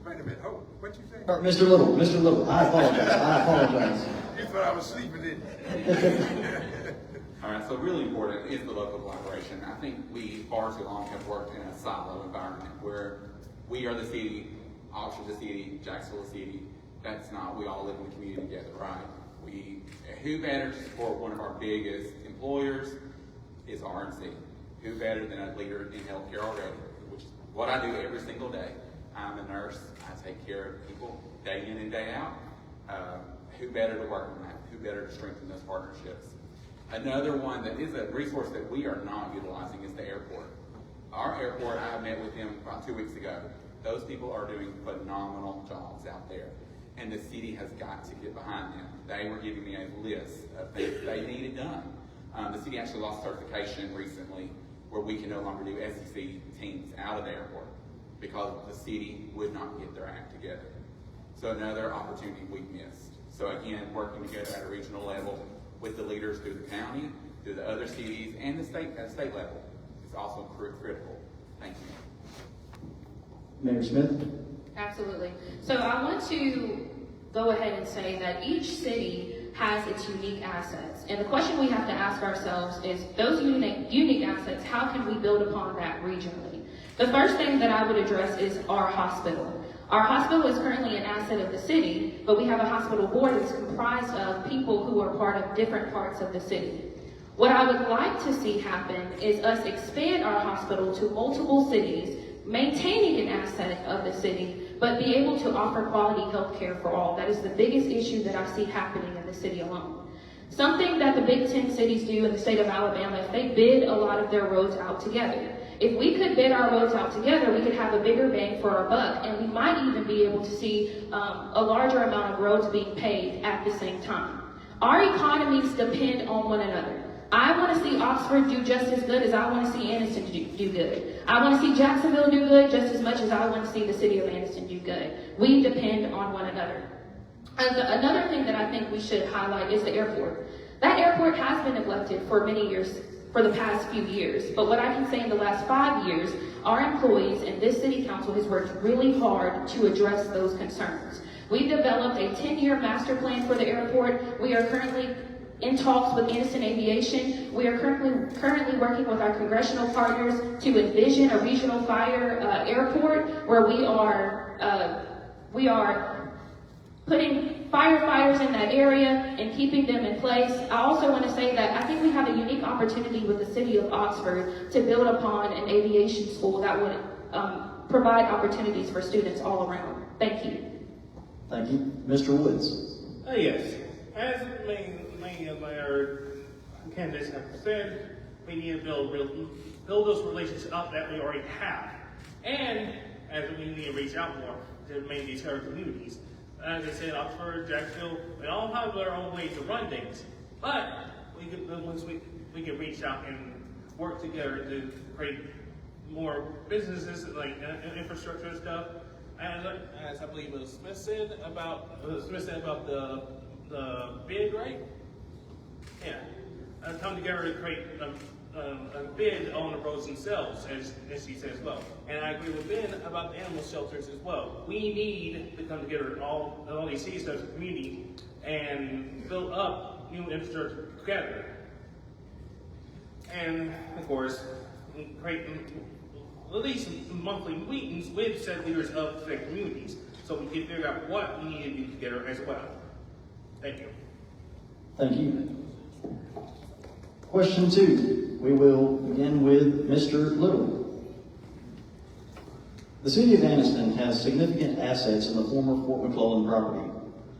Wait a minute. Oh, what you say? Or Mr. Little, I apologize. You thought I was sleeping, didn't you? All right, so really important is the local collaboration. I think we far too long have worked in a silo environment where we are the city, Oxford the city, Jacksonville the city. That's not, we all live in the community together, right? Who better to support one of our biggest employers is RNC. Who better than a leader in healthcare already, which is what I do every single day. I'm a nurse, I take care of people day in and day out. Who better to work on that? Who better to strengthen those partnerships? Another one that is a resource that we are not utilizing is the airport. Our airport, I met with them about 2 weeks ago. Those people are doing phenomenal jobs out there. And the city has got to get behind them. They were giving me a list of things they needed done. The city actually lost certification recently where we can no longer do SEC teams out of the airport because the city would not get their act together. So another opportunity we missed. So again, working together at a regional level with the leaders through the county, through the other cities, and the state at state level is also critical. Thank you. Mayor Smith. Absolutely. So I want to go ahead and say that each city has its unique assets. And the question we have to ask ourselves is, those unique assets, how can we build upon that regionally? The first thing that I would address is our hospital. Our hospital is currently an asset of the city, but we have a hospital board that's comprised of people who are part of different parts of the city. What I would like to see happen is us expand our hospital to multiple cities, maintaining an asset of the city, but be able to offer quality health care for all. That is the biggest issue that I see happening in the city alone. Something that the Big Ten cities do in the state of Alabama, if they bid a lot of their roads out together. If we could bid our roads out together, we could have a bigger bang for our buck, and we might even be able to see a larger amount of roads being paved at the same time. Our economies depend on one another. I want to see Oxford do just as good as I want to see Anniston do good. I want to see Jacksonville do good just as much as I want to see the city of Anniston do good. We depend on one another. And another thing that I think we should highlight is the airport. That airport has been neglected for many years, for the past few years. But what I can say in the last 5 years, our employees and this city council has worked really hard to address those concerns. We developed a 10-year master plan for the airport. We are currently in talks with Anniston Aviation. We are currently working with our congressional partners to envision a regional fire airport where we are putting firefighters in that area and keeping them in place. I also want to say that I think we have a unique opportunity with the city of Oxford to build upon an aviation school that would provide opportunities for students all around. Thank you. Thank you. Mr. Woods. Yes. As many of our candidates have said, we need to build those relationships up that we already have. And as we need to reach out more to many of these other communities. As I said, Oxford, Jacksonville, we all have our own ways to run things. But once we can reach out and work together to create more businesses like infrastructure and stuff. And as I believe Will Smith said about the bid, right? Yeah, come together to create a bid on the roads themselves, as she said as well. And I agree with Ben about the animal shelters as well. We need to come together, all these cities as a community, and build up new infrastructure together. And of course, create at least monthly meetings with said leaders of the communities, so we can figure out what we need to do together as well. Thank you. Thank you. Question 2. We will begin with Mr. Little. The city of Anniston has significant assets in the former Fort McClellan property.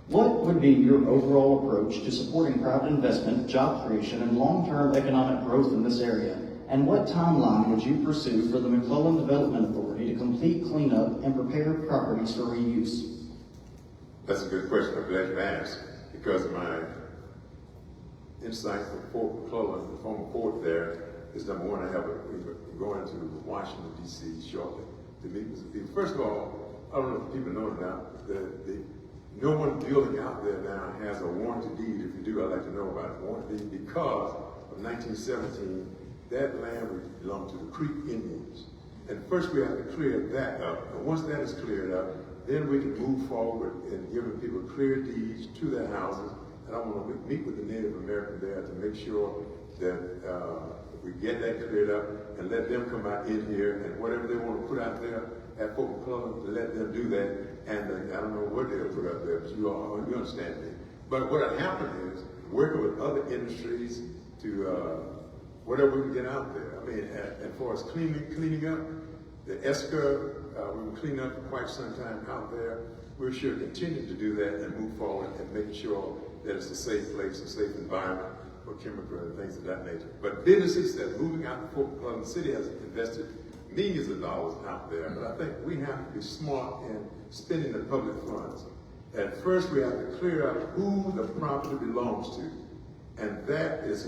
What would be your overall approach to supporting private investment, job creation, and long-term economic growth in this area? And what timeline would you pursue for the McClellan Development Authority to complete cleanup and prepare properties for reuse? That's a good question. I'm glad you asked, because my insight from Fort McClellan, the former port there, is number one. We're going to Washington, D.C. shortly to meet with some people. First of all, I don't know if people know it now, the no one building out there now has a warranty deed. If you do, I'd like to know about the warranty deed, because of 1917, that land would belong to the Creek Indians. And first we have to clear that up. And once that is cleared up, then we can move forward in giving people clear deeds to their houses. And I want to meet with the Native American there to make sure that we get that cleared up and let them come out in here, and whatever they want to put out there at Fort McClellan, to let them do that. And I don't know what they'll put up there, but you understand me. But what had happened is working with other industries to whatever we can get out there. I mean, as far as cleaning up, the ESCA, we were cleaning up for quite some time out there. We should continue to do that and move forward and make sure that it's a safe place, a safe environment for chemical and things of that nature. But businesses that are moving out to Fort McClellan, the city has invested millions of dollars out there, but I think we have to be smart in spending the public funds. At first, we have to clear up who the property belongs to. And that is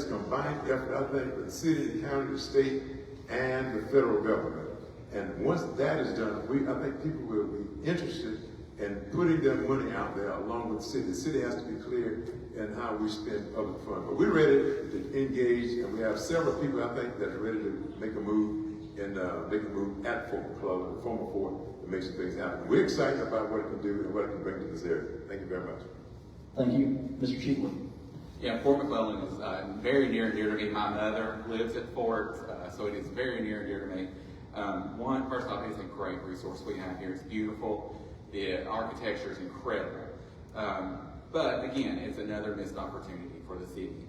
combined effort, I think, with the city, the county, the state, and the federal government. And once that is done, I think people will be interested in putting their money out there along with the city. The city has to be clear in how we spend public funds. But we're ready to engage, and we have several people, I think, that are ready to make a move at Fort McClellan, the former fort, to make some things happen. We're excited about what it can do and what it can bring to this area. Thank you very much. Thank you. Mr. Cheatwood. Yeah, Fort McClellan is very near and dear to me. My mother lives at Fort, so it is very near and dear to me. First off, it's a great resource we have here. It's beautiful. The architecture is incredible. But again, it's another missed opportunity for the city.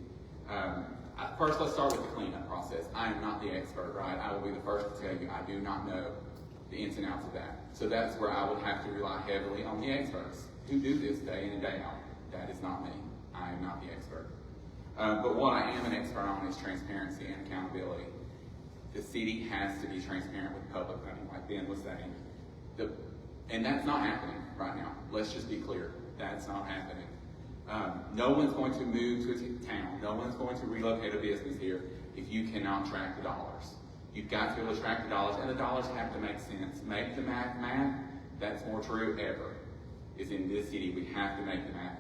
First, let's start with the cleanup process. I am not the expert, right? I will be the first to tell you I do not know the ins and outs of that. So that's where I would have to rely heavily on the experts who do this day in and day out. That is not me. I am not the expert. But what I am an expert on is transparency and accountability. The city has to be transparent with public money, like Ben was saying. And that's not happening right now. Let's just be clear. That's not happening. No one's going to move to a town. No one's going to relocate a business here if you cannot track the dollars. You've got to be able to track the dollars, and the dollars have to make sense. Make the math. That's more true ever. Is in this city, we have to make the math.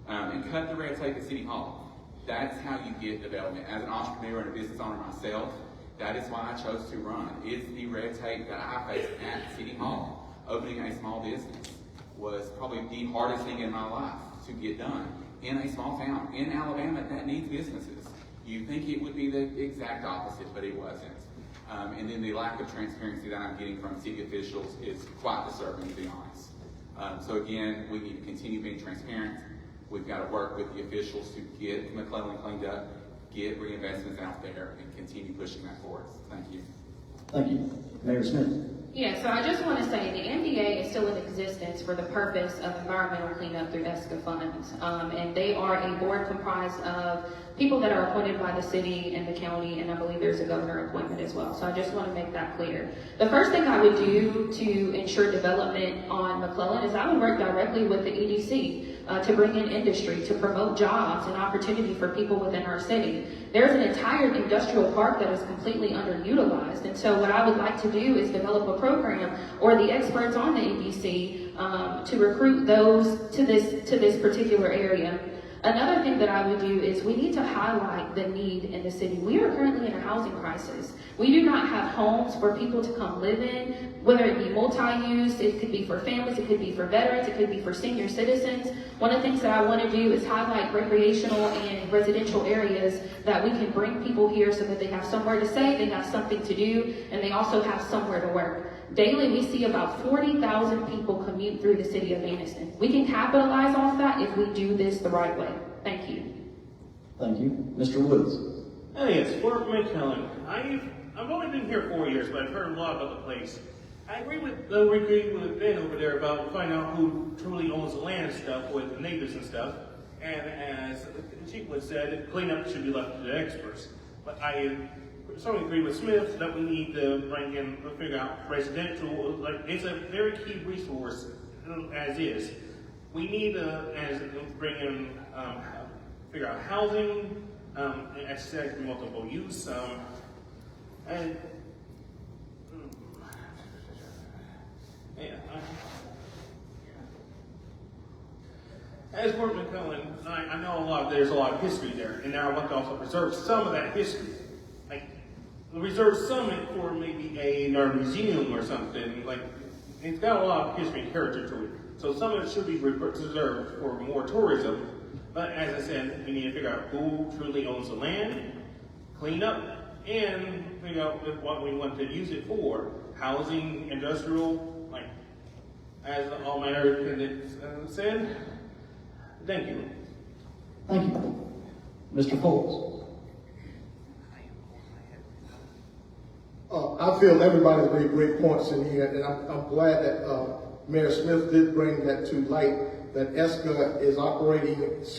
And cut the red tape at City Hall. That's how you get development. As an entrepreneur and a business owner myself, that is why I chose to run. It's the red tape that I faced at City Hall. Opening a small business was probably the hardest thing in my life to get done. In a small town, in Alabama, that needs businesses. You think it would be the exact opposite, but it wasn't. And then the lack of transparency that I'm getting from city officials is quite disturbing, to be honest. So again, we need to continue being transparent. We've got to work with the officials to get McClellan cleaned up, get reinvestments out there, and continue pushing that forward. Thank you. Thank you. Mayor Smith. Yeah, so I just want to say the MDA is still in existence for the purpose of environmental cleanup through ESCA funds. And they are a board comprised of people that are appointed by the city and the county, and I believe there's a governor appointment as well. So I just want to make that clear. The first thing I would do to ensure development on McClellan is I would work directly with the EDC to bring in industry, to promote jobs and opportunity for people within our city. There's an entire industrial park that is completely underutilized. And so what I would like to do is develop a program, or the experts on the EDC, to recruit those to this particular area. Another thing that I would do is we need to highlight the need in the city. We are currently in a housing crisis. We do not have homes for people to come live in, whether it be multi-use, it could be for families, it could be for veterans, it could be for senior citizens. One of the things that I want to do is highlight recreational and residential areas that we can bring people here so that they have somewhere to stay, they have something to do, and they also have somewhere to work. Daily, we see about 40,000 people commute through the city of Anniston. We can capitalize off that if we do this the right way. Thank you. Thank you. Mr. Woods. Hey, it's Fort McClellan. I've only been here 4 years, but I've heard a lot about the place. I agree with Ben over there about finding out who truly owns the land and stuff with the neighbors and stuff. And as the chief would said, cleanup should be left to the experts. But I certainly agree with Smith that we need to bring in, figure out residential. Like, it's a very key resource as is. We need to bring in, figure out housing, access multiple use, and yeah. As Fort McClellan, I know there's a lot of history there, and now I want to also preserve some of that history. Like, reserve some for maybe a museum or something. Like, it's got a lot of history and character to it. So some of it should be preserved for more tourism. But as I said, we need to figure out who truly owns the land, clean up, and figure out what we want to use it for. Housing, industrial, like, as all my other candidates said. Thank you. Thank you. Mr. Foles. I feel everybody's made great points in here, and I'm glad that Mayor Smith did bring that to light, that ESCA is operating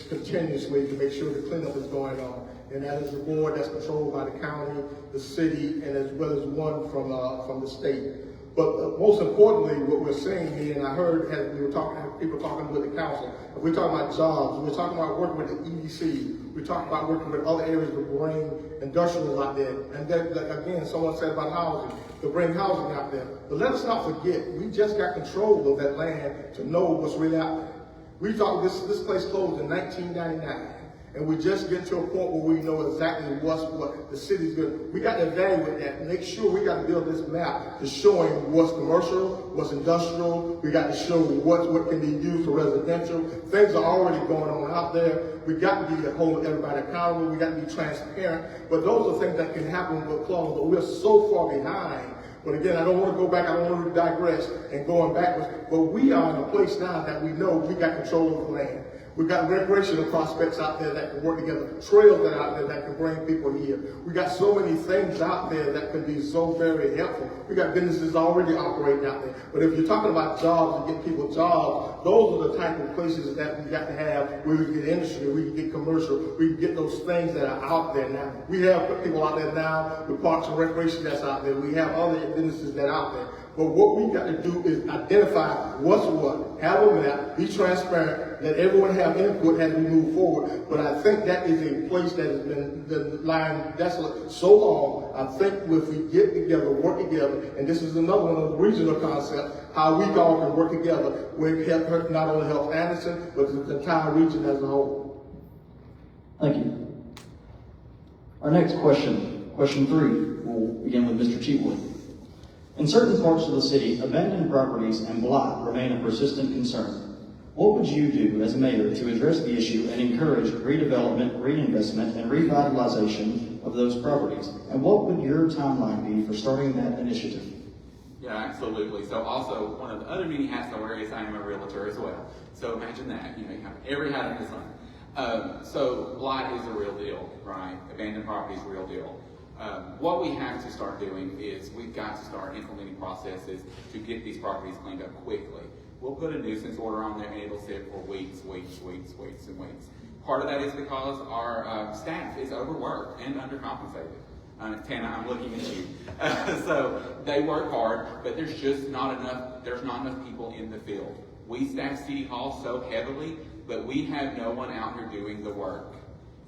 continuously to make sure the cleanup is going on. And that is the board that's controlled by the county, the city, and as well as one from the state. But most importantly, what we're saying here, and I heard as we were talking, people talking with the council, we're talking about jobs, we're talking about working with the EDC, we're talking about working with other areas to bring industrials out there. And then, again, someone said about housing, to bring housing out there. But let us not forget, we just got control of that land to know what's really out there. We thought this place closed in 1999. And we just get to a point where we know exactly what the city's doing. We got to evaluate that, make sure we got to build this map to showing what's commercial, what's industrial. We got to show what can be used for residential. Things are already going on out there. We got to be hold everybody accountable. We got to be transparent. But those are things that can happen with Claude. But we're so far behind. But again, I don't want to go back. I don't want to digress and going backwards. But we are in a place now that we know we got control of the land. We've got recreational prospects out there that can work together, trails that are out there that can bring people here. We got so many things out there that can be so very helpful. We got businesses already operating out there. But if you're talking about jobs and getting people jobs, those are the type of places that we got to have where we can get industry, we can get commercial, we can get those things that are out there now. We have people out there now with parks and recreation that's out there. We have other businesses that are out there. But what we got to do is identify what's what, have a map, be transparent, let everyone have input as we move forward. But I think that is a place that has been lying desolate so long. I think if we get together, work together, and this is another one of the regional concepts, how we all can work together, will help not only help Anniston, but the entire region as a whole. Thank you. Our next question, question 3, we'll begin with Mr. Cheatwood. In certain parts of the city, abandoned properties and blight remain a persistent concern. What would you do as mayor to address the issue and encourage redevelopment, reinvestment, and revitalization of those properties? And what would your timeline be for starting that initiative? Yeah, absolutely. So also, one of the other many hats I wear is I am a realtor as well. So imagine that, you have every hat under the sun. So blight is a real deal, right? Abandoned property is a real deal. What we have to start doing is we've got to start implementing processes to get these properties cleaned up quickly. We'll put a nuisance order on there and it'll sit for weeks. Part of that is because our staff is overworked and undercompensated. Tana, I'm looking at you. So they work hard, but there's not enough people in the field. We staff City Hall so heavily, but we have no one out here doing the work.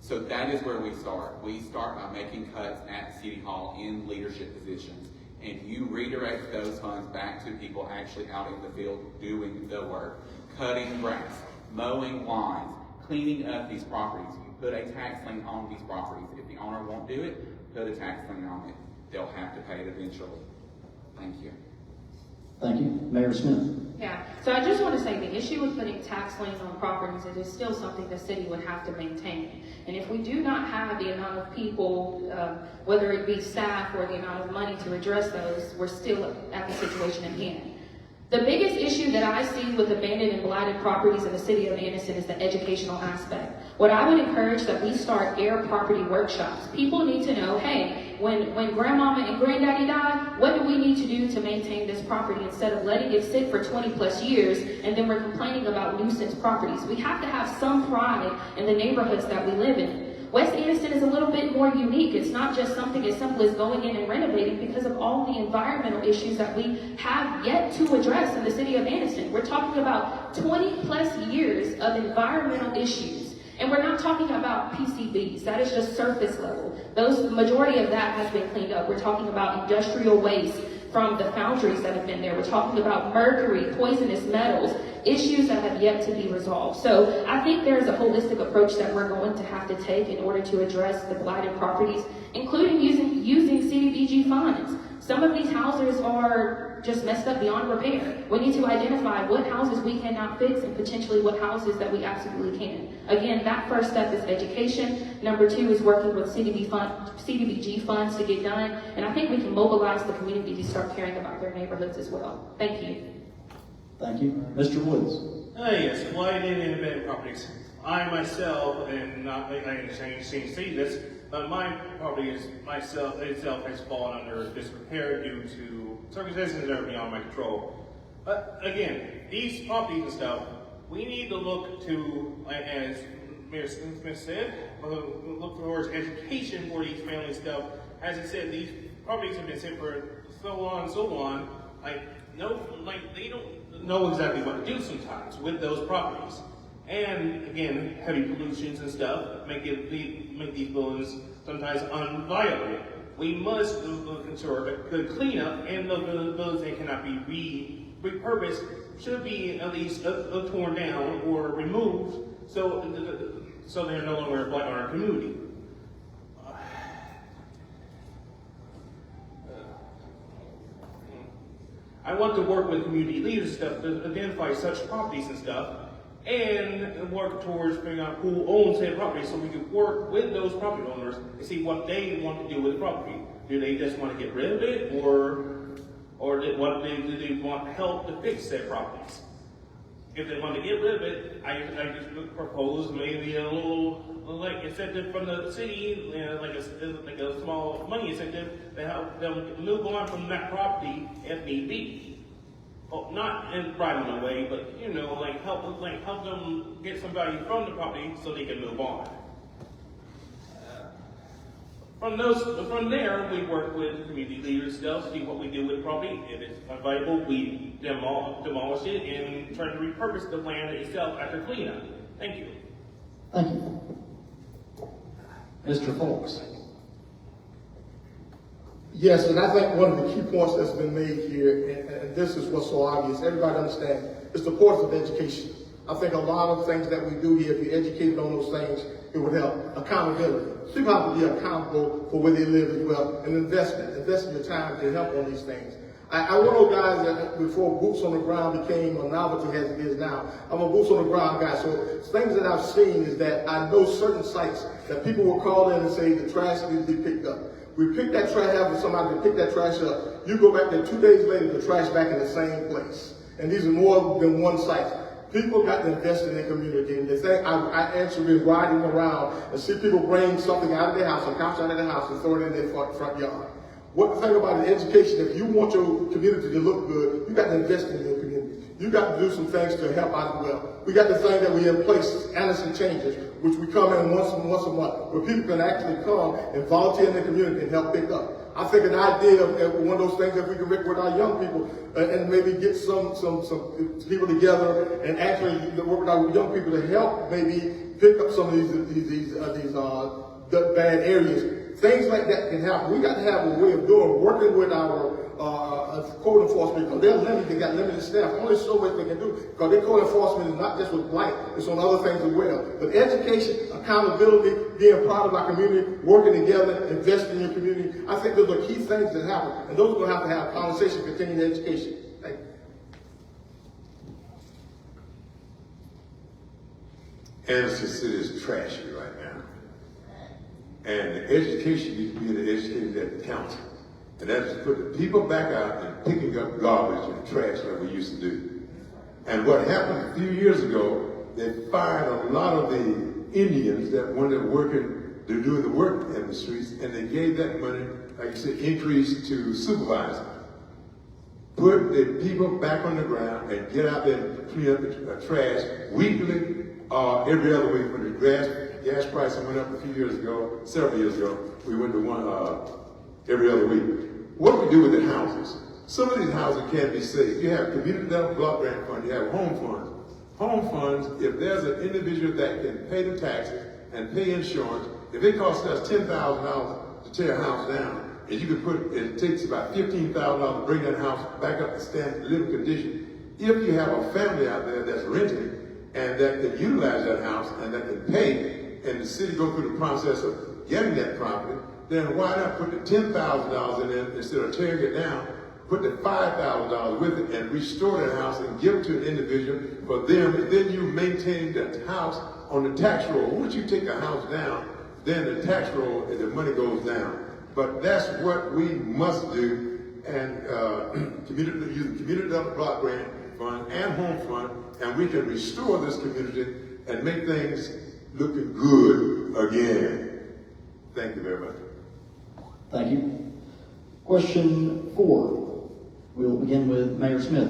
So that is where we start. We start by making cuts at City Hall in leadership positions. And you redirect those funds back to people actually out in the field doing the work. Cutting grass, mowing lawns, cleaning up these properties. You put a tax lien on these properties. If the owner won't do it, put a tax lien on it. They'll have to pay it eventually. Thank you. Thank you. Mayor Smith. Yeah, so I just want to say the issue with putting tax liens on properties is it's still something the city would have to maintain. And if we do not have the amount of people, whether it be staff or the amount of money to address those, we're still at the situation at hand. The biggest issue that I see with abandoned and blighted properties in the city of Anniston is the educational aspect. What I would encourage that we start air property workshops. People need to know, hey, when grandmama and granddaddy die, what do we need to do to maintain this property instead of letting it sit for 20 plus years and then we're complaining about nuisance properties. We have to have some pride in the neighborhoods that we live in. West Anniston is a little bit more unique. It's not just something as simple as going in and renovating because of all the environmental issues that we have yet to address in the city of Anniston. We're talking about 20 plus years of environmental issues. And we're not talking about PCBs. That is just surface level. The majority of that has been cleaned up. We're talking about industrial waste from the foundries that have been there. We're talking about mercury, poisonous metals, issues that have yet to be resolved. So I think there's a holistic approach that we're going to have to take in order to address the blighted properties, including using CDBG funds. Some of these houses are just messed up beyond repair. We need to identify what houses we cannot fix and potentially what houses that we absolutely can. Again, that first step is education. Number 2 is working with CDBG funds to get done. And I think we can mobilize the community to start caring about their neighborhoods as well. Thank you. Thank you. Mr. Woods. Yes, blighted and abandoned properties. I myself, and not, I understand you see this, but my property itself has fallen under disrepair due to circumstances that are beyond my control. But again, these properties and stuff, we need to look to, as Mayor Smith said, look towards education for these family stuff. As I said, these properties have been sitting for so on. They don't know exactly what to do sometimes with those properties. And again, heavy pollutions and stuff make these buildings sometimes unviable. We must ensure that the cleanup and the buildings that cannot be repurposed should be at least torn down or removed, so they're no longer a blight on our community. I want to work with community leaders and stuff to identify such properties and stuff, and work towards figuring out who owns that property so we can work with those property owners and see what they want to do with the property. Do they just want to get rid of it, or do they want help to fix their properties? If they want to get rid of it, I just propose maybe a little incentive from the city, like a small money incentive to help them move on from that property if need be. Well, not in right in a way, but help them get some value from the property so they can move on. From there, we work with community leaders still, see what we do with the property. If it's unviable, we demolish it and try to repurpose the land itself after cleanup. Thank you. Thank you. Mr. Folks. Yes, and I think one of the key points that's been made here, and this is what's so obvious, everybody understands, is the importance of education. I think a lot of things that we do here, if you're educated on those things, it would help. Accountability. People have to be accountable for where they live as well. And investment. Investing your time to help on these things. I'm one of those guys that before boots on the ground became a novelty as it is now. I'm a boots on the ground guy. So things that I've seen is that I know certain sites that people will call in and say the trash needs to be picked up. We pick that trash up with somebody to pick that trash up. You go back there 2 days later, the trash back in the same place. And these are more than one site. People got to invest in their community. And the thing, I actually been riding around and see people bring something out of their house, a couch out of their house, and throw it in their front yard. What the thing about the education, if you want your community to look good, you got to invest in your community. You got to do some things to help out as well. We got the thing that we in place, Anniston Changes, which we come in once a month, where people can actually come and volunteer in the community and help pick up. I think an idea of one of those things that we can work with our young people and maybe get some people together and actually work with our young people to help maybe pick up some of these bad areas. Things like that can happen. We got to have a way of working with our code enforcement, because they're limited, they got limited staff. Only so much they can do, because their code enforcement is not just with blight, it's on other things as well. But education, accountability, being proud of our community, working together, investing in your community, I think those are key things that happen. And those are going to have conversation, continuing education. Thank you. Anniston City is trashy right now. And the education needs to be the education at the council. And that's to put the people back out and picking up garbage and trash like we used to do. And what happened a few years ago, they fired a lot of the Indians that wanted working, to do the work in the streets, and they gave that money, like you said, increase to supervisors. Put the people back on the ground and get out there and clean up the trash weekly or every other week. When the gas price went up a few years ago, several years ago, we went to one every other week. What do we do with the houses? Some of these houses can't be saved. You have community development block grant fund, you have home funds. Home funds, if there's an individual that can pay the taxes and pay insurance, if it costs us $10,000 to tear a house down, and you can it takes about $15,000 to bring that house back up to standard living condition, If you have a family out there that's renting and that can utilize that house and that can pay, and the city go through the process of getting that property, then why not put the $10,000 in it instead of tearing it down? Put the $5,000 with it and restore that house and give it to an individual for them, and then you maintain that house on the tax roll. Once you take a house down, then the tax roll and the money goes down. But that's what we must do, and use the community development block grant fund and home fund, and we can restore this community and make things looking good again. Thank you very much. Thank you. Question 4. We'll begin with Mayor Smith.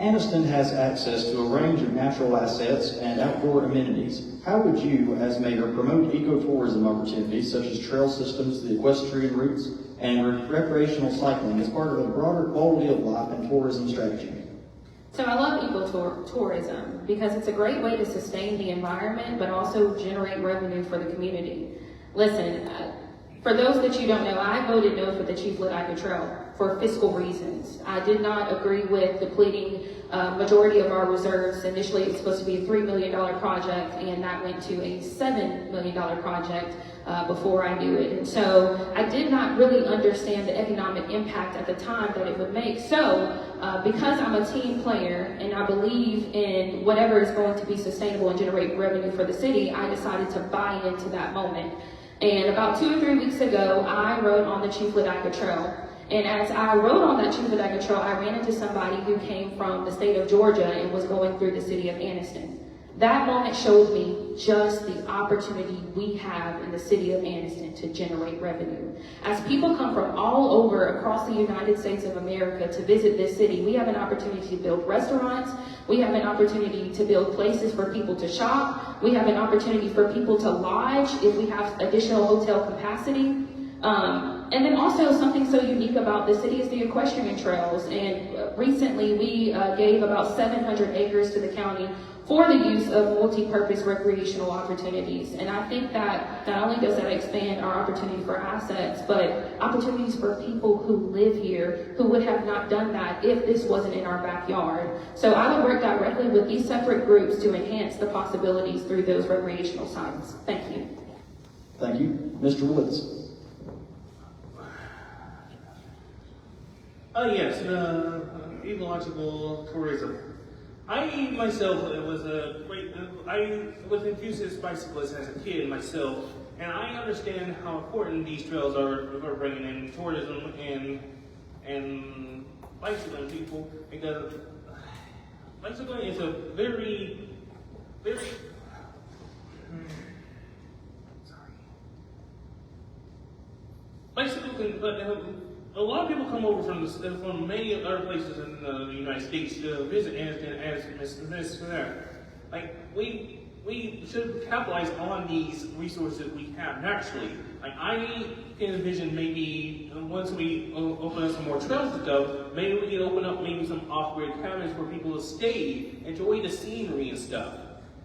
Anniston has access to a range of natural assets and outdoor amenities. How would you, as mayor, promote ecotourism opportunities such as trail systems, the equestrian routes, and recreational cycling as part of a broader quality of life and tourism strategy? So I love ecotourism because it's a great way to sustain the environment, but also generate revenue for the community. Listen, for those that you don't know, I voted no for the Chief Ladiga Trail for fiscal reasons. I did not agree with depleting majority of our reserves. Initially, it was supposed to be a $3 million project, and that went to a $7 million project before I knew it. And so I did not really understand the economic impact at the time that it would make. So because I'm a team player and I believe in whatever is going to be sustainable and generate revenue for the city, I decided to buy into that moment. And about 2 or 3 weeks ago, I rode on the Chief Ladiga Trail. And as I rode on that Chief Ladiga Trail, I ran into somebody who came from the state of Georgia and was going through the city of Anniston. That moment showed me just the opportunity we have in the city of Anniston to generate revenue. As people come from all over across the United States of America to visit this city, we have an opportunity to build restaurants. We have an opportunity to build places for people to shop. We have an opportunity for people to lodge if we have additional hotel capacity. And then also something so unique about the city is the equestrian trails. And recently we gave about 700 acres to the county for the use of multi-purpose recreational opportunities. And I think that not only does that expand our opportunity for assets, but opportunities for people who live here who would have not done that if this wasn't in our backyard. So I would work directly with these separate groups to enhance the possibilities through those recreational sites. Thank you. Thank you. Mr. Woods. Yes, ecological tourism. I myself was enthusiast bicyclist as a kid myself, and I understand how important these trails are for bringing in tourism and bicycling people, because bicycling is a very a lot of people come over from many other places in the United States to visit Anniston as this and that. Like, we should capitalize on these resources we have naturally. Like, I can envision maybe once we open up some more trails and stuff, maybe we can open up maybe some off-grid cabins for people to stay, enjoy the scenery and stuff.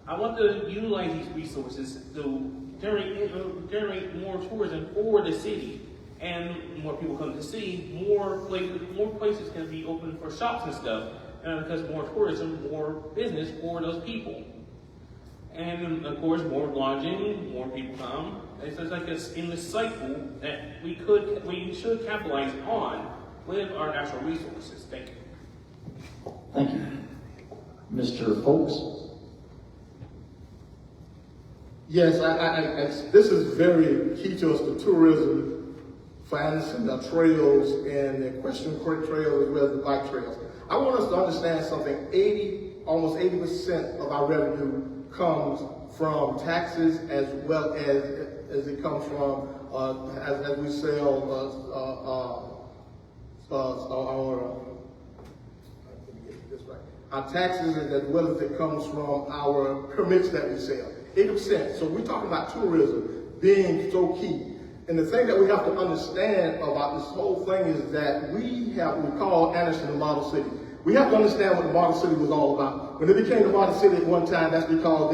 I want to utilize these resources to generate more tourism for the city. And more people come to see, more places can be open for shops and stuff. And because more tourism, more business for those people. And of course, more lodging, more people come. It's just like this endless cycle that we should capitalize on with our natural resources. Thank you. Thank you. Mr. Folks. Yes, this is very key to us, the tourism for Anniston, the trails and the equestrian trails as well as the bike trails. I want us to understand something. Almost 80% of our revenue comes from taxes, as well as it comes from as we sell our taxes, as well as it comes from our permits that we sell. 80%. So we're talking about tourism being so key. And the thing that we have to understand about this whole thing is that we call Anniston the model city. We have to understand what the model city was all about. When it became the model city at one time, that's because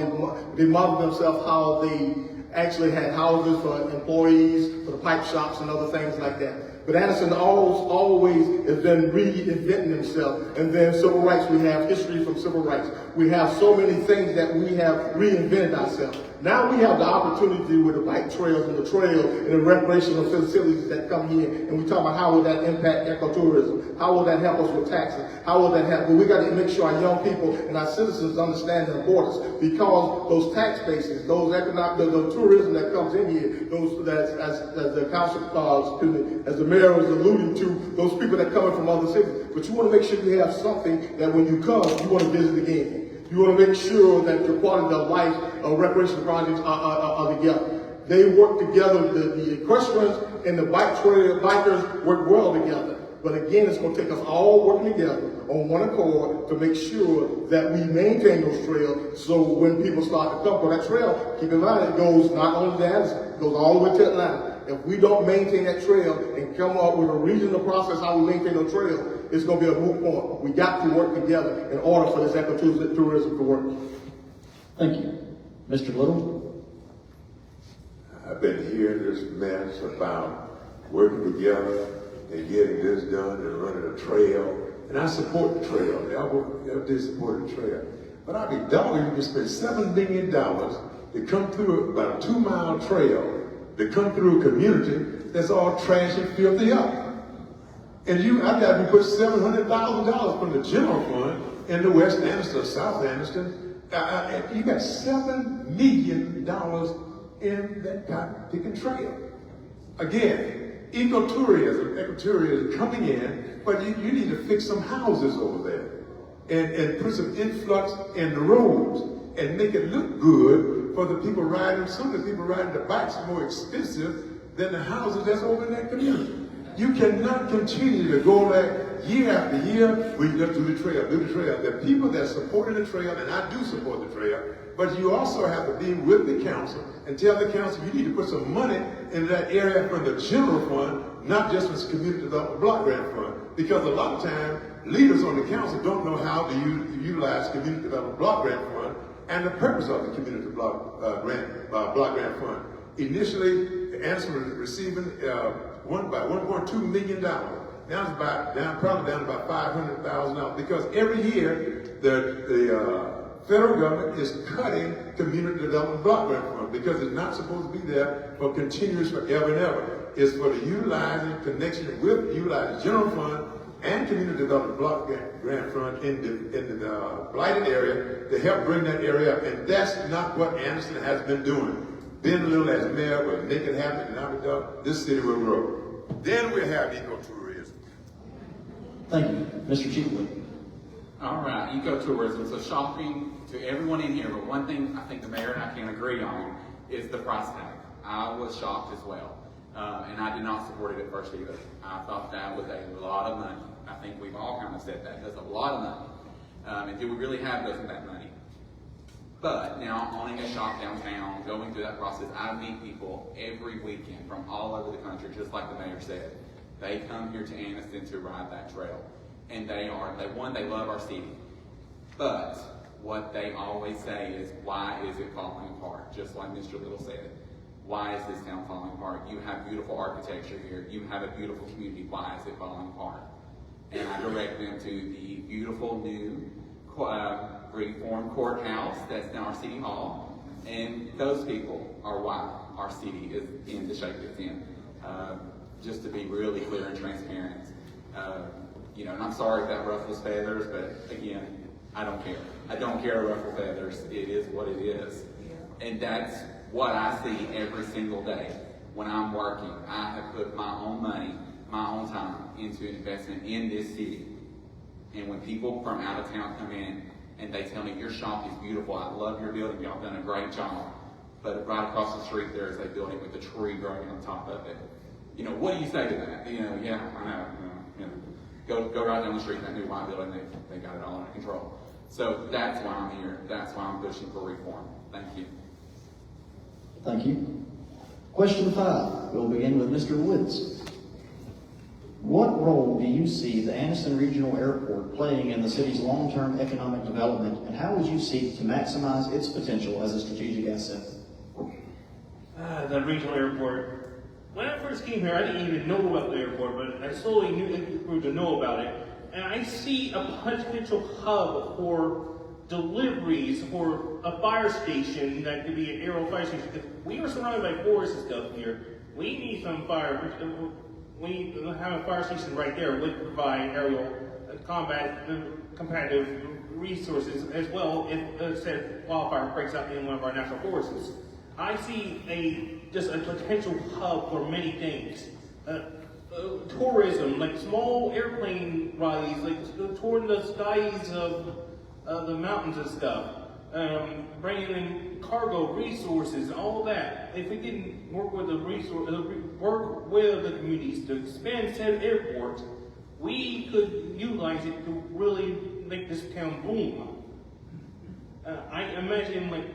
they modeled themselves how they actually had houses for employees, for the pipe shops and other things like that. But Anniston always has been reinventing himself. And then civil rights, we have history from civil rights. We have so many things that we have reinvented ourselves. Now we have the opportunity with the bike trails and the trail and the recreational facilities that come here, and we talk about how will that impact ecotourism? How will that help us with taxes? How will that help? Well, we got to make sure our young people and our citizens understand the importance, because those tax bases, those economic, the tourism that comes in here, those that as the council, as the mayor was alluding to, those people that come in from other cities. But you want to make sure you have something that when you come, you want to visit again. You want to make sure that your quality of life recreation projects are together. They work together. The equestrians and the bikers work well together. But again, it's going to take us all working together on one accord to make sure that we maintain those trails. So when people start to come for that trail, keep in mind it goes not only to Anniston, it goes all the way to Atlanta. If we don't maintain that trail and come up with a regional process how we maintain the trail, it's going to be a moot point. We got to work together in order for this ecotourism to work. Thank you. Mr. Little? I've been hearing this mess about working together and getting this done and running a trail. And I support the trail. I did support the trail. But I'd be dogged if you spend $7 million to come through about a 2-mile trail, to come through a community that's all trash and filthy up. And I've got to put $700,000 from the general fund in the West Anniston, South Anniston. You got $7 million in that cotton-picking trail. Again, ecotourism coming in, but you need to fix some houses over there and put some influx in the roads and make it look good for the people riding. Some of the people riding the bikes are more expensive than the houses that's over in that community. You cannot continue to go back year after year. We just do the trail. The people that supporting the trail, and I do support the trail, but you also have to be with the council and tell the council you need to put some money in that area from the general fund, not just from the community development block grant fund. Because a lot of times, leaders on the council don't know how to utilize community development block grant fund and the purpose of the community block grant fund. Initially, Anniston was receiving about $1.2 million. Now it's probably down to about $500,000 because every year the federal government is cutting community development block grant fund because it's not supposed to be there for continuous forever and ever. It's for the utilizing connection with utilizing general fund and community development block grant fund in the blighted area to help bring that area up. And that's not what Anniston has been doing. Ben Little as mayor will make it happen, and I would know this city will grow. Then we'll have ecotourism. Thank you. Mr. Chiefly. All right, ecotourism. So shopping to everyone in here, but one thing I think the mayor and I can agree on is the price tag. I was shocked as well, and I did not support it at first either. I thought that was a lot of money. I think we've all kind of said that. That's a lot of money. And do we really have that money? But now, owning a shop downtown, going through that process, I meet people every weekend from all over the country, just like the mayor said. They come here to Anniston to ride that trail. And they love our city. But what they always say is, why is it falling apart? Just like Mr. Little said. Why is this town falling apart? You have beautiful architecture here. You have a beautiful community. Why is it falling apart? And I direct them to the beautiful new reformed courthouse that's now our city hall, and those people are why our city is in the shape it's in. Just to be really clear and transparent. And I'm sorry if that ruffles feathers, but again, I don't care. I don't care to ruffle feathers. It is what it is. And that's what I see every single day when I'm working. I have put my own money, my own time into investment in this city. And when people from out of town come in and they tell me, your shop is beautiful, I love your building, y'all done a great job. But right across the street there is a building with a tree growing on top of it. What do you say to that? Yeah, I know. Go right down the street, that new white building, they got it all under control. So that's why I'm here. That's why I'm pushing for reform. Thank you. Thank you. Question 5. We'll begin with Mr. Woods. What role do you see the Anniston Regional Airport playing in the city's long-term economic development, and how would you seek to maximize its potential as a strategic asset? The regional airport when I first came here, I didn't even know about the airport, but I slowly grew to know about it. And I see a potential hub for deliveries for a fire station that could be an aerial fire station. Because we are surrounded by forests and stuff here. We need some fire. We need to have a fire station right there would provide aerial combat competitive resources as well if said wildfire breaks out in one of our national forests. I see just a potential hub for many things. Tourism, like small airplane rides, like touring the skies of the mountains and stuff. Bringing in cargo resources, all that. If we can work with work with the communities to expand said airport, we could utilize it to really make this town boom. I imagine like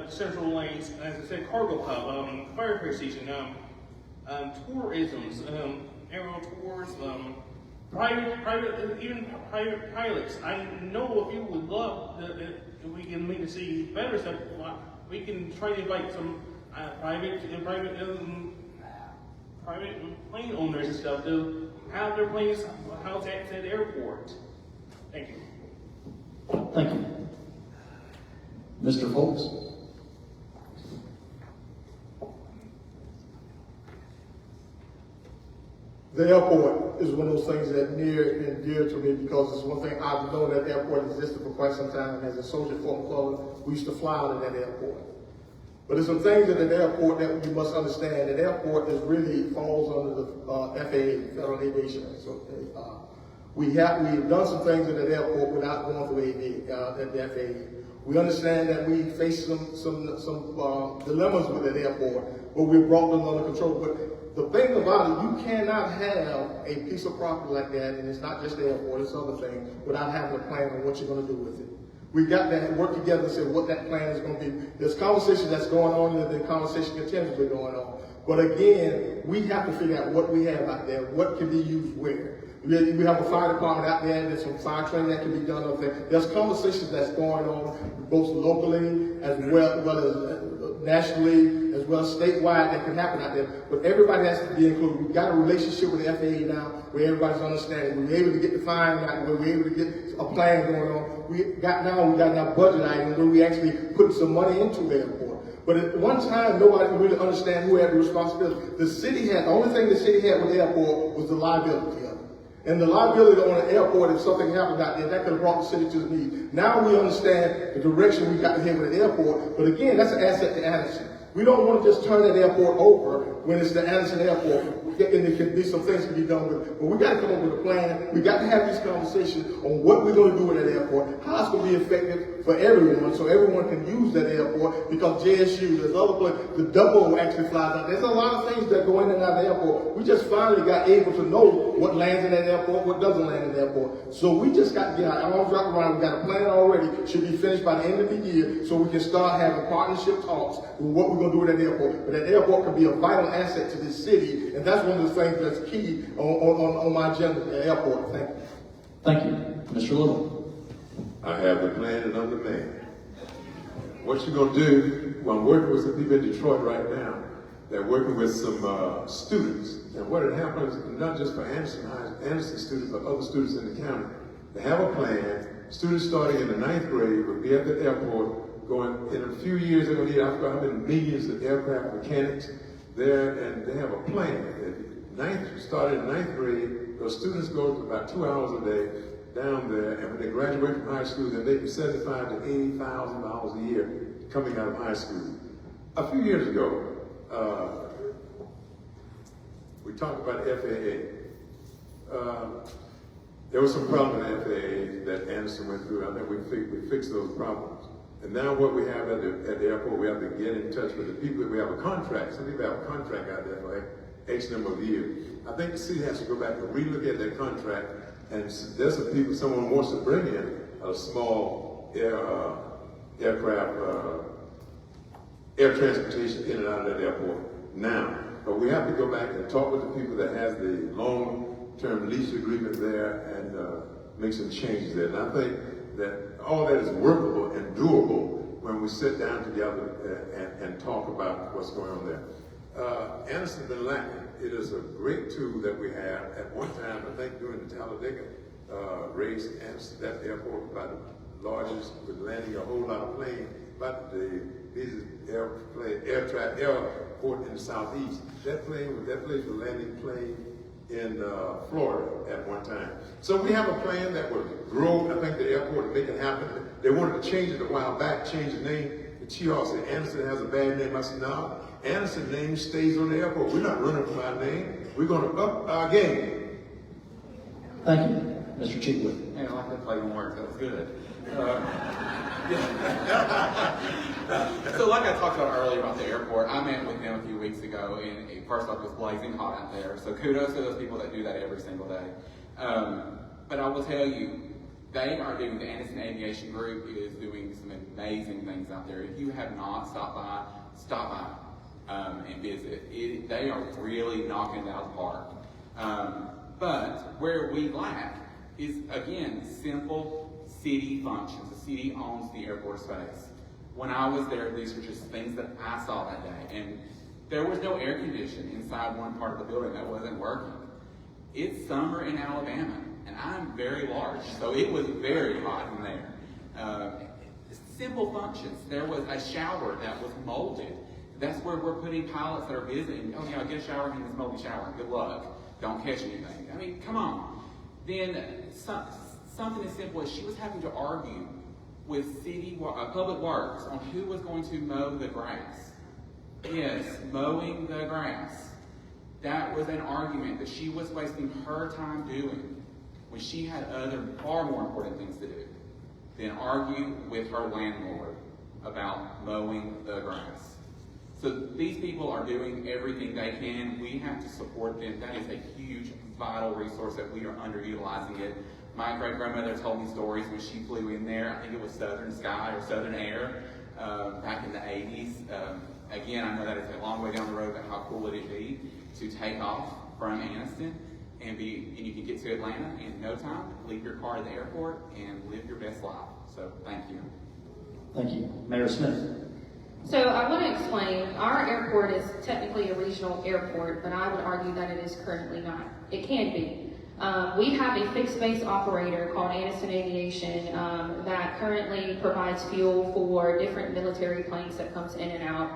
central lanes, as I said, cargo hub, fire station, tourisms, aerial tours, even private pilots. I know if you would love if we can make the city better, so we can try to invite some private plane owners and stuff to have their planes housed at the airport. Thank you. Thank you. Mr. Foltz? The airport is one of those things that near and dear to me because it's one thing I've known that airport existed for quite some time. As a soldier for McClellan, we used to fly out of that airport. But there's some things at that airport that you must understand. That airport is really falls under the FAA, Federal Aviation. So we've done some things at that airport without going through the FAA. We understand that we face some dilemmas with that airport, but we've brought them under control. But the thing about it, you cannot have a piece of property like that, and it's not just the airport, it's other things, without having a plan on what you're going to do with it. We got to work together and say what that plan is going to be. There's conversation that's going on, and there's conversation continuously going on. But again, we have to figure out what we have out there, what can be used where. We have a fire department out there, and there's some fire training that can be done up there. There's conversations that's going on, both locally as well as nationally, as well as statewide, that can happen out there. But everybody has to be included. We've got a relationship with the FAA now where everybody's understanding. We're able to get the fine out, we're able to get a plan going on. We got now budget items where we actually put some money into the airport. But at one time, nobody could really understand who had the responsibility. The only thing the city had with the airport was the liability of it. And the liability on the airport, if something happened out there, that could have brought the city to the knees. Now we understand the direction we got to head with the airport, but again, that's an asset to Anniston. We don't want to just turn that airport over when it's the Anniston airport, and there can be some things to be done with it. But we got to come up with a plan. We got to have these conversations on what we're going to do with that airport, how it's going to be effective for everyone, so everyone can use that airport, because JSU, there's other places, the double actually flies out. There's a lot of things that go in and out of the airport. We just finally got able to know what lands in that airport, what doesn't land in the airport. So we just got to get our arms wrapped around. We got a plan already, should be finished by the end of the year, so we can start having partnership talks with what we're going to do with that airport. But that airport can be a vital asset to this city, and that's one of the things that's key on my agenda, the airport. Thank you. Thank you. Mr. Little? I have the plan and I'm the man. What you're going to do, well, I'm working with some people in Detroit right now. They're working with some students. And what had happened is not just for Anniston students, but other students in the county. They have a plan. Students starting in the 9th grade will be at the airport going, in a few years, they're going to need, I forgot how many millions of aircraft mechanics there, and they have a plan. Starting in 9th grade, those students go to about 2 hours a day down there, and when they graduate from high school, they're making $75,000 to $80,000 a year coming out of high school. A few years ago, we talked about FAA. There was some problem in the FAA that Anniston went through. I think we fixed those problems. And now what we have at the airport, we have to get in touch with the people. We have a contract. Some people have a contract out there for X number of years. I think the city has to go back and relook at their contract, and there's some people someone wants to bring in a small aircraft, air transportation in and out of that airport now. But we have to go back and talk with the people that has the long-term lease agreement there and make some changes there. And I think that all that is workable and doable when we sit down together and talk about what's going on there. Anniston been lacking. It is a great tool that we have. At one time, I think during the Talladega race, Anniston, that airport was about the largest, with landing a whole lot of planes, about the busiest airport in the southeast. That place was landing plane in Florida at one time. So we have a plan that would grow, I think, the airport and make it happen. They wanted to change it a while back, change the name. The chief said, Anniston has a bad name. I said, no, Anniston name stays on the airport. We're not running from our name. We're going to up our game. Thank you. Mr. Cheekwood. Yeah, I like that play on words. That was good. So like I talked about earlier about the airport, I met with them a few weeks ago, and first off, it was blazing hot out there. So kudos to those people that do that every single day. But I will tell you, they are doing, the Anniston Aviation Group is doing some amazing things out there. If you have not stopped by and visit. They are really knocking it out of the park. But where we lack is, again, simple city functions. The city owns the airport space. When I was there, these were just things that I saw that day. And there was no air conditioning inside one part of the building that wasn't working. It's summer in Alabama, and I'm very large, so it was very hot in there. Simple functions. There was a shower that was molded. That's where we're putting pilots that are visiting. Oh, yeah, get a shower in this moldy shower. Good luck. Don't catch anything. I mean, come on. Then something as simple as she was having to argue with Public Works on who was going to mow the grass. Yes, mowing the grass. That was an argument that she was wasting her time doing when she had other far more important things to do than argue with her landlord about mowing the grass. So these people are doing everything they can. We have to support them. That is a huge, vital resource that we are underutilizing it. My great-grandmother told me stories when she flew in there. I think it was Southern Sky or Southern Air back in the 80s. Again, I know that it's a long way down the road, but how cool would it be to take off from Anniston and you can get to Atlanta in no time, leave your car at the airport, and live your best life. So thank you. Thank you. Mayor Smith. So I want to explain, our airport is technically a regional airport, but I would argue that it is currently not. It can be. We have a fixed base operator called Anniston Aviation that currently provides fuel for different military planes that comes in and out.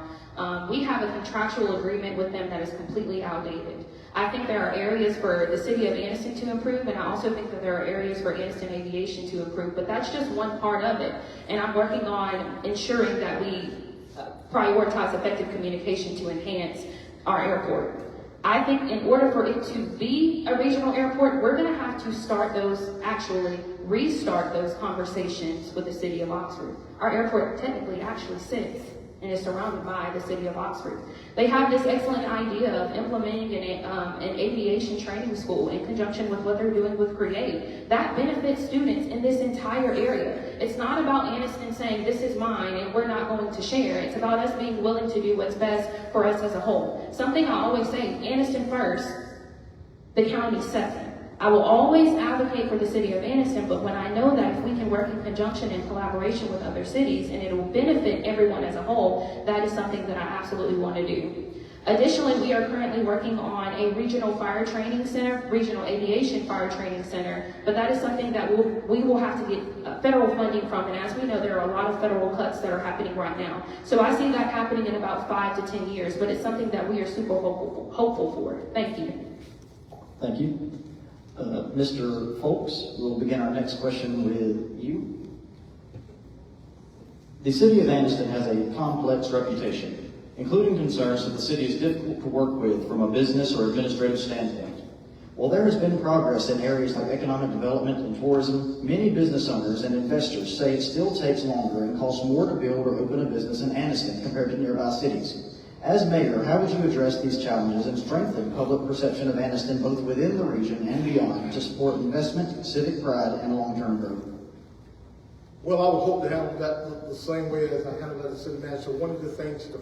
We have a contractual agreement with them that is completely outdated. I think there are areas for the city of Anniston to improve, and I also think that there are areas for Anniston Aviation to improve, but that's just one part of it. And I'm working on ensuring that we prioritize effective communication to enhance our airport. I think in order for it to be a regional airport, we're going to have to restart those conversations with the city of Oxford. Our airport technically actually sits and is surrounded by the city of Oxford. They have this excellent idea of implementing an aviation training school in conjunction with what they're doing with CREATE. That benefits students in this entire area. It's not about Anniston saying, this is mine and we're not going to share. It's about us being willing to do what's best for us as a whole. Something I always say, Anniston first, the county second. I will always advocate for the city of Anniston, but when I know that if we can work in conjunction and collaboration with other cities and it will benefit everyone as a whole, that is something that I absolutely want to do. Additionally, we are currently working on a regional fire training center, regional aviation fire training center, but that is something that we will have to get federal funding from, and as we know, there are a lot of federal cuts that are happening right now. So I see that happening in about 5 to 10 years, but it's something that we are super hopeful for. Thank you. Thank you. Mr. Folks, we'll begin our next question with you. The city of Anniston has a complex reputation, including concerns that the city is difficult to work with from a business or administrative standpoint. While there has been progress in areas like economic development and tourism, many business owners and investors say it still takes longer and costs more to build or open a business in Anniston compared to nearby cities. As mayor, how would you address these challenges and strengthen public perception of Anniston both within the region and beyond to support investment, civic pride, and long-term growth? Well, I would hope to handle that the same way as I handled as a city manager. One of the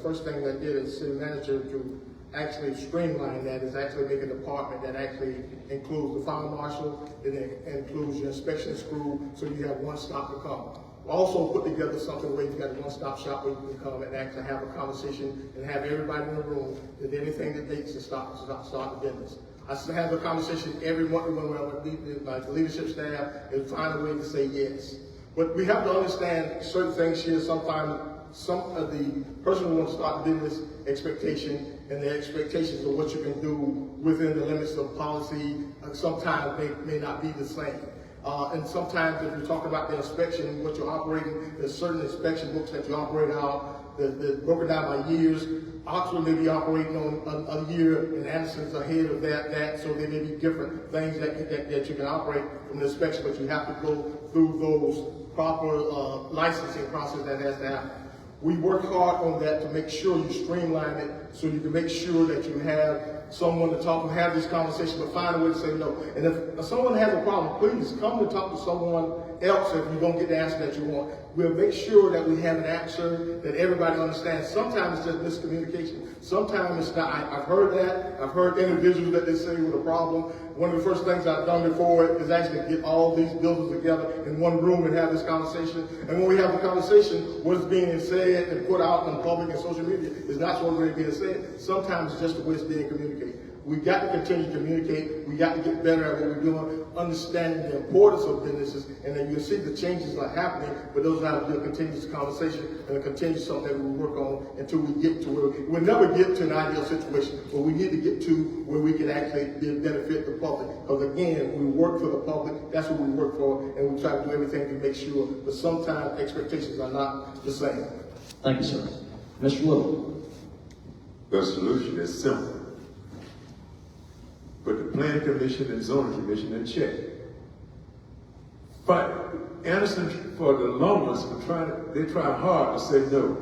first thing I did as city manager to actually streamline that is actually make a department that actually includes the fire marshal, it includes your inspection crew, so you have one stop to come. Also put together something where you got a one-stop shop where you can come and actually have a conversation and have everybody in the room, if anything that needs to start the business. I have a conversation every month when I meet my leadership staff and find a way to say yes. But we have to understand certain things here. Sometimes some of the person who wants to start the business expectation and their expectations of what you can do within the limits of policy, sometimes they may not be the same. And sometimes if you talk about the inspection, what you're operating, there's certain inspection books that you operate out, they're broken down by years. Oxford may be operating on a year, and Anniston's ahead of that, so there may be different things that you can operate from the inspection, but you have to go through those proper licensing process that has to happen. We work hard on that to make sure you streamline it so you can make sure that you have someone to talk and have this conversation, but find a way to say no. And if someone has a problem, please come to talk to someone else if you don't get the answer that you want. We'll make sure that we have an answer that everybody understands. Sometimes it's just miscommunication. Sometimes it's not. I've heard that. I've heard individuals that they say with a problem. One of the first things I've done before is actually get all these buildings together in one room and have this conversation. And when we have the conversation, what's being said and put out in public and social media is not what's really being said. Sometimes it's just the way it's being communicated. We got to continue to communicate. We got to get better at what we're doing, understanding the importance of businesses, and then you'll see the changes are happening, but those have to be a continuous conversation and a continuous something that we work on until we get to where we'll never get to an ideal situation, but we need to get to where we can actually benefit the public. Because again, we work for the public, that's what we work for, and we try to do everything to make sure, but sometimes expectations are not the same. Thank you, sir. Mr. Little. The solution is simple. Put the Planning Commission and Zoning Commission in check. But Anniston, for the longest, they try hard to say no.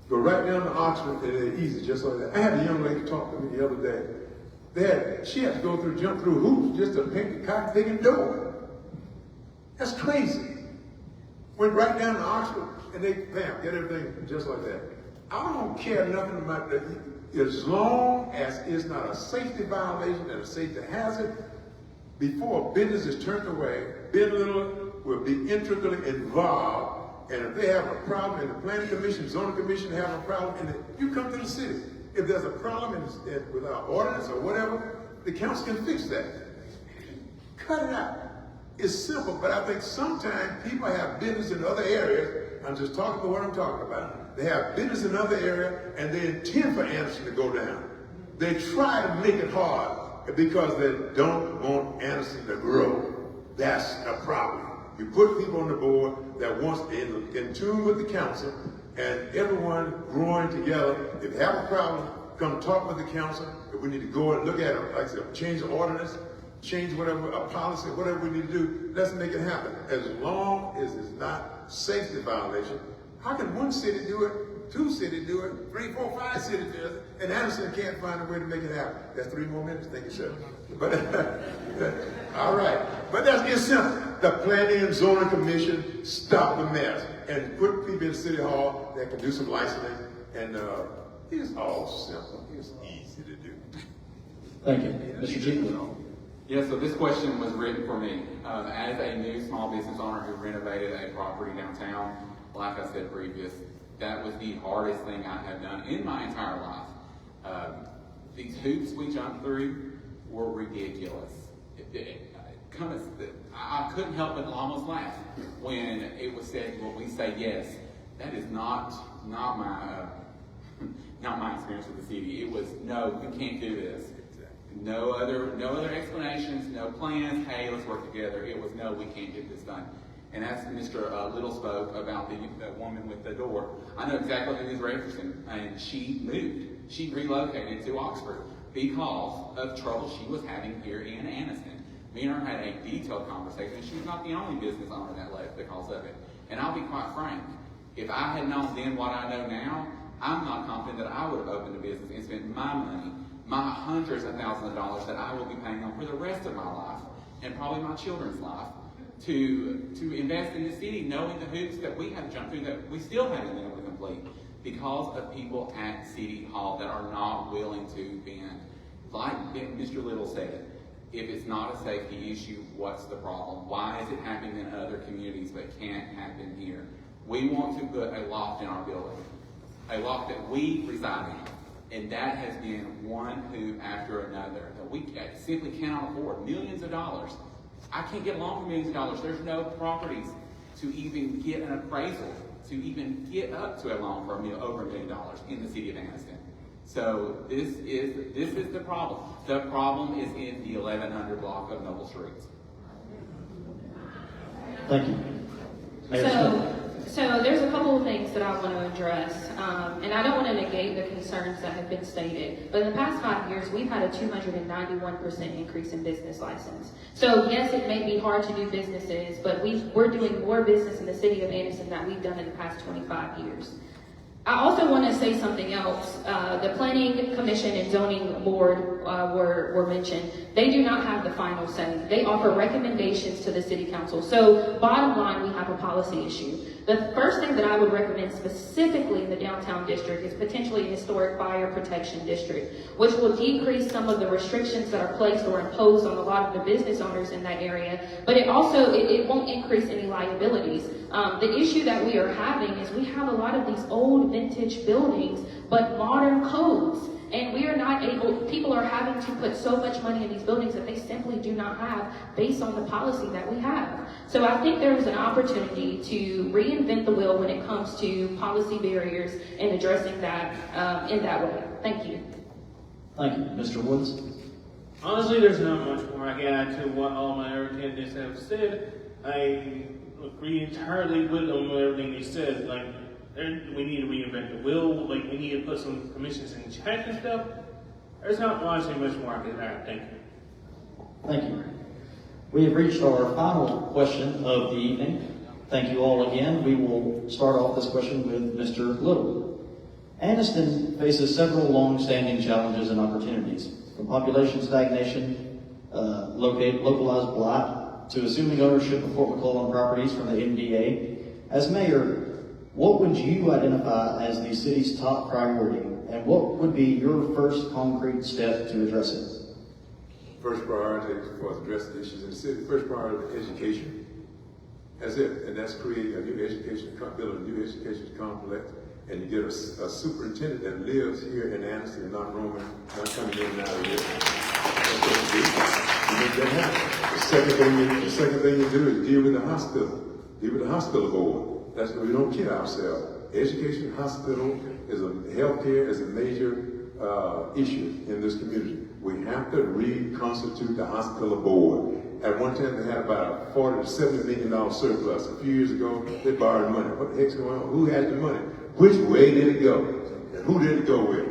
Go right down to Oxford and they're easy, just like that. I had a young lady talk to me the other day. She had to jump through hoops just to paint the cotton picking door. That's crazy. Went right down to Oxford and they, bam, get everything just like that. I don't care nothing about that. As long as it's not a safety violation and a safety hazard, before a business is turned away, business will be intricately involved. And if they have a problem, and the Planning Commission, Zoning Commission have a problem, and you come to the city. If there's a problem with our ordinance or whatever, the council can fix that. Cut it out. It's simple, but I think sometimes people have business in other areas. I'm just talking about what I'm talking about. They have business in other areas, and they intend for Anniston to go down. They try to make it hard because they don't want Anniston to grow. That's a problem. You put people on the board that wants in tune with the council, and everyone growing together. If you have a problem, come talk with the council. If we need to go and look at it, like I said, change the ordinance, change whatever, a policy, whatever we need to do, let's make it happen. As long as it's not safety violation. How can one city do it, 2 cities do it, 3, 4, 5 cities do it, and Anniston can't find a way to make it happen? That's 3 more minutes, thank you, sir. But, all right, but it's simple. The Planning and Zoning Commission stop the mess and put people in City Hall that can do some licensing, and it's all simple. It's easy to do. Thank you. Mr. Chief. Yeah, so this question was written for me. As a new small business owner who renovated a property downtown, like I said previous, that was the hardest thing I have done in my entire life. These hoops we jumped through were ridiculous. I couldn't help but almost laugh when it was said, well, we say yes. That is not my experience with the city. It was, no, you can't do this. No other explanations, no plans. Hey, let's work together. It was, no, we can't get this done. And as Mr. Little spoke about the woman with the door, I know exactly who he's referencing. And she moved. She relocated to Oxford because of trouble she was having here in Anniston. Me and her had a detailed conversation. She was not the only business owner that left because of it. And I'll be quite frank. If I had known then what I know now, I'm not confident that I would have opened a business and spent my money, my hundreds of thousands of dollars that I will be paying on for the rest of my life, and probably my children's life, to invest in the city, knowing the hoops that we have jumped through that we still haven't been able to complete because of people at City Hall that are not willing to bend. Like Mr. Little said, If it's not a safety issue, what's the problem? Why is it happening in other communities but can't happen here? We want to put a loft in our building, a loft that we reside in, and that has been one hoop after another that we simply cannot afford. Millions of dollars. I can't get along for millions of dollars. There's no properties to even get an appraisal, to even get up to a loan for over $1 million in the city of Anniston. So this is the problem. The problem is in the 1100 block of Noble Streets. Thank you. So there's a couple of things that I want to address, and I don't want to negate the concerns that have been stated, but in the past 5 years, we've had a 291% increase in business license. So yes, it may be hard to do businesses, but we're doing more business in the city of Anniston than we've done in the past 25 years. I also want to say something else. The Planning Commission and Zoning Board were mentioned. They do not have the final say. They offer recommendations to the City Council. So bottom line, we have a policy issue. The first thing that I would recommend specifically in the downtown district is potentially a historic fire protection district, which will decrease some of the restrictions that are placed or imposed on a lot of the business owners in that area, but it won't increase any liabilities. The issue that we are having is we have a lot of these old vintage buildings, but modern codes. And we are not able, people are having to put so much money in these buildings that they simply do not have based on the policy that we have. So I think there is an opportunity to reinvent the wheel when it comes to policy barriers and addressing that in that way. Thank you. Thank you. Mr. Woods? Honestly, there's not much more I can add to what all my attendees have said. I agree entirely with them on everything they said. Like, we need to reinvent the wheel. Like, we need to put some commissions in check and stuff. There's not honestly much more I can add. Thank you. Thank you. We have reached our final question of the evening. Thank you all again. We will start off this question with Mr. Little. Anniston faces several long-standing challenges and opportunities, from population stagnation, localized blight, to assuming ownership of Fort McClellan properties from the MDA. As mayor, what would you identify as the city's top priority, and what would be your first concrete step to address it? First priority for addressing issues in the city, first priority is education. That's it, and that's creating a new education, building a new education complex, and you get a superintendent that lives here in Anniston, not roaming, not coming in and out of here. That's what you do. You make that happen. The second thing you do is deal with the hospital. Deal with the hospital board. That's what we don't kid ourselves. Education, hospital, healthcare is a major issue in this community. We have to reconstitute the hospital board. At one time, they had about a $40 to $70 million surplus. A few years ago, they borrowed money. What the heck's going on? Who has the money? Which way did it go? And who did it go with?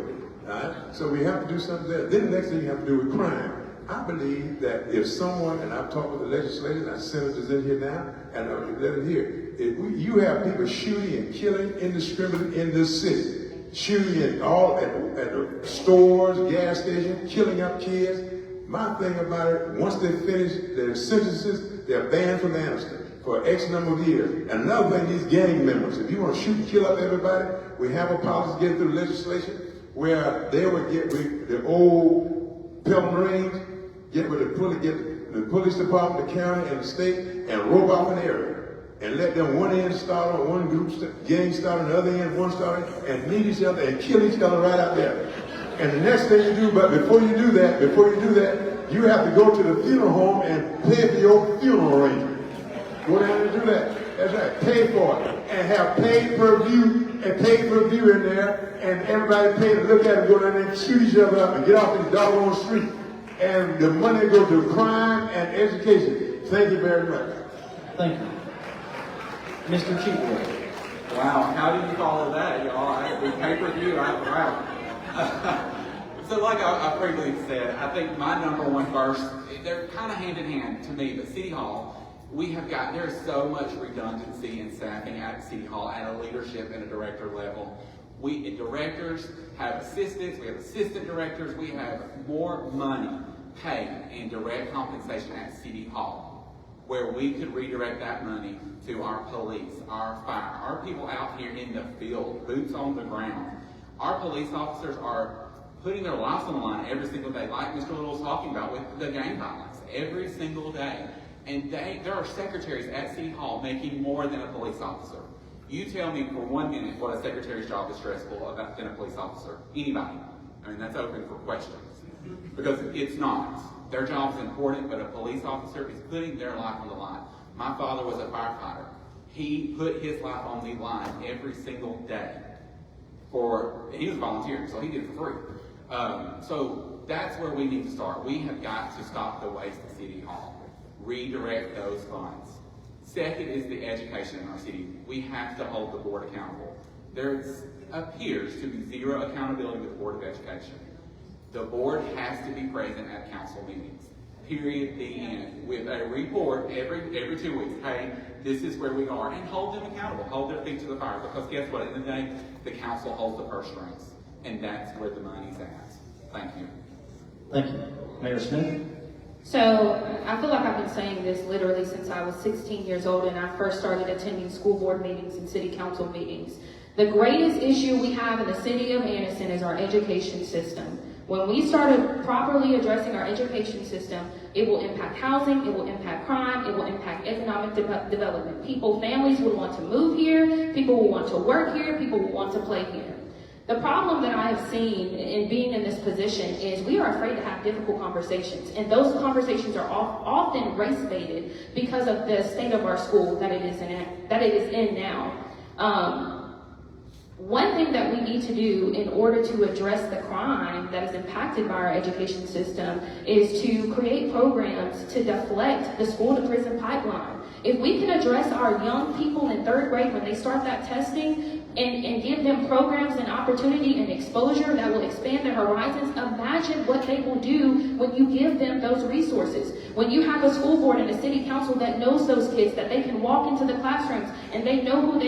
All right? So we have to do something there. Then the next thing you have to do with crime. I believe that if someone, and I've talked with the legislators and senators in here now, and I'll let them hear, if you have people shooting and killing indiscriminately in this city, shooting at the stores, gas stations, killing up kids. My thing about it, once they finish their sentences, they're banned from Anniston for X number of years. And another thing, these gang members, if you want to shoot and kill up everybody, we have a policy getting through legislation where they would get with the old Pelham Marines, get with the police department, the county, and the state, and rope off an area. And let them one end start on one group, gang start on the other end, one start, and meet each other and kill each other right out there. And the next thing you do, but before you do that, you have to go to the funeral home and pay for your funeral arrangement. Go down and do that. That's right. Pay for it. And have pay-per-view in there, and everybody pay to look at it, go down there and shoot each other up and get off the doggone street. And the money goes to crime and education. Thank you very much. Thank you. Mr. Cheatwood. Wow, how do you follow that, y'all? Pay-per-view, wow. So like I previously said, I think my number one first, they're kind of hand in hand to me, but City Hall, there's so much redundancy in staffing at City Hall at a leadership and a director level. Directors have assistants, we have assistant directors, we have more money paid in direct compensation at City Hall, where we could redirect that money to our police, our fire, our people out here in the field, boots on the ground. Our police officers are putting their lives on the line every single day, like Mr. Little was talking about with the gang violence. every single day. And there are secretaries at City Hall making more than a police officer. You tell me for 1 minute what a secretary's job is stressful about than a police officer. Anybody. I mean, that's open for questions. Because it's not. Their job is important, but a police officer is putting their life on the line. My father was a firefighter. He put his life on the line every single day. He was volunteering, so he did it for free. So that's where we need to start. We have got to stop the waste at City Hall. Redirect those funds. Second is the education in our city. We have to hold the board accountable. There appears to be zero accountability with the Board of Education. The board has to be present at council meetings. Period, the end. With a report every 2 weeks. Hey, this is where we are. And hold them accountable. Hold their feet to the fire. Because guess what? At the end of the day, the council holds the purse strings. And that's where the money's at. Thank you. Thank you. Mayor Smith? So I feel like I've been saying this literally since I was 16 years old and I first started attending school board meetings and city council meetings. The greatest issue we have in the city of Anniston is our education system. When we started properly addressing our education system, it will impact housing, it will impact crime, it will impact economic development. Families will want to move here, people will want to work here, people will want to play here. The problem that I have seen in being in this position is we are afraid to have difficult conversations. And those conversations are often race-baited because of the state of our school that it is in now. One thing that we need to do in order to address the crime that is impacted by our education system is to create programs to deflect the school-to-prison pipeline. If we can address our young people in 3rd grade when they start that testing and give them programs and opportunity and exposure that will expand their horizons, imagine what they will do when you give them those resources. When you have a school board and a city council that knows those kids, that they can walk into the classrooms and they know who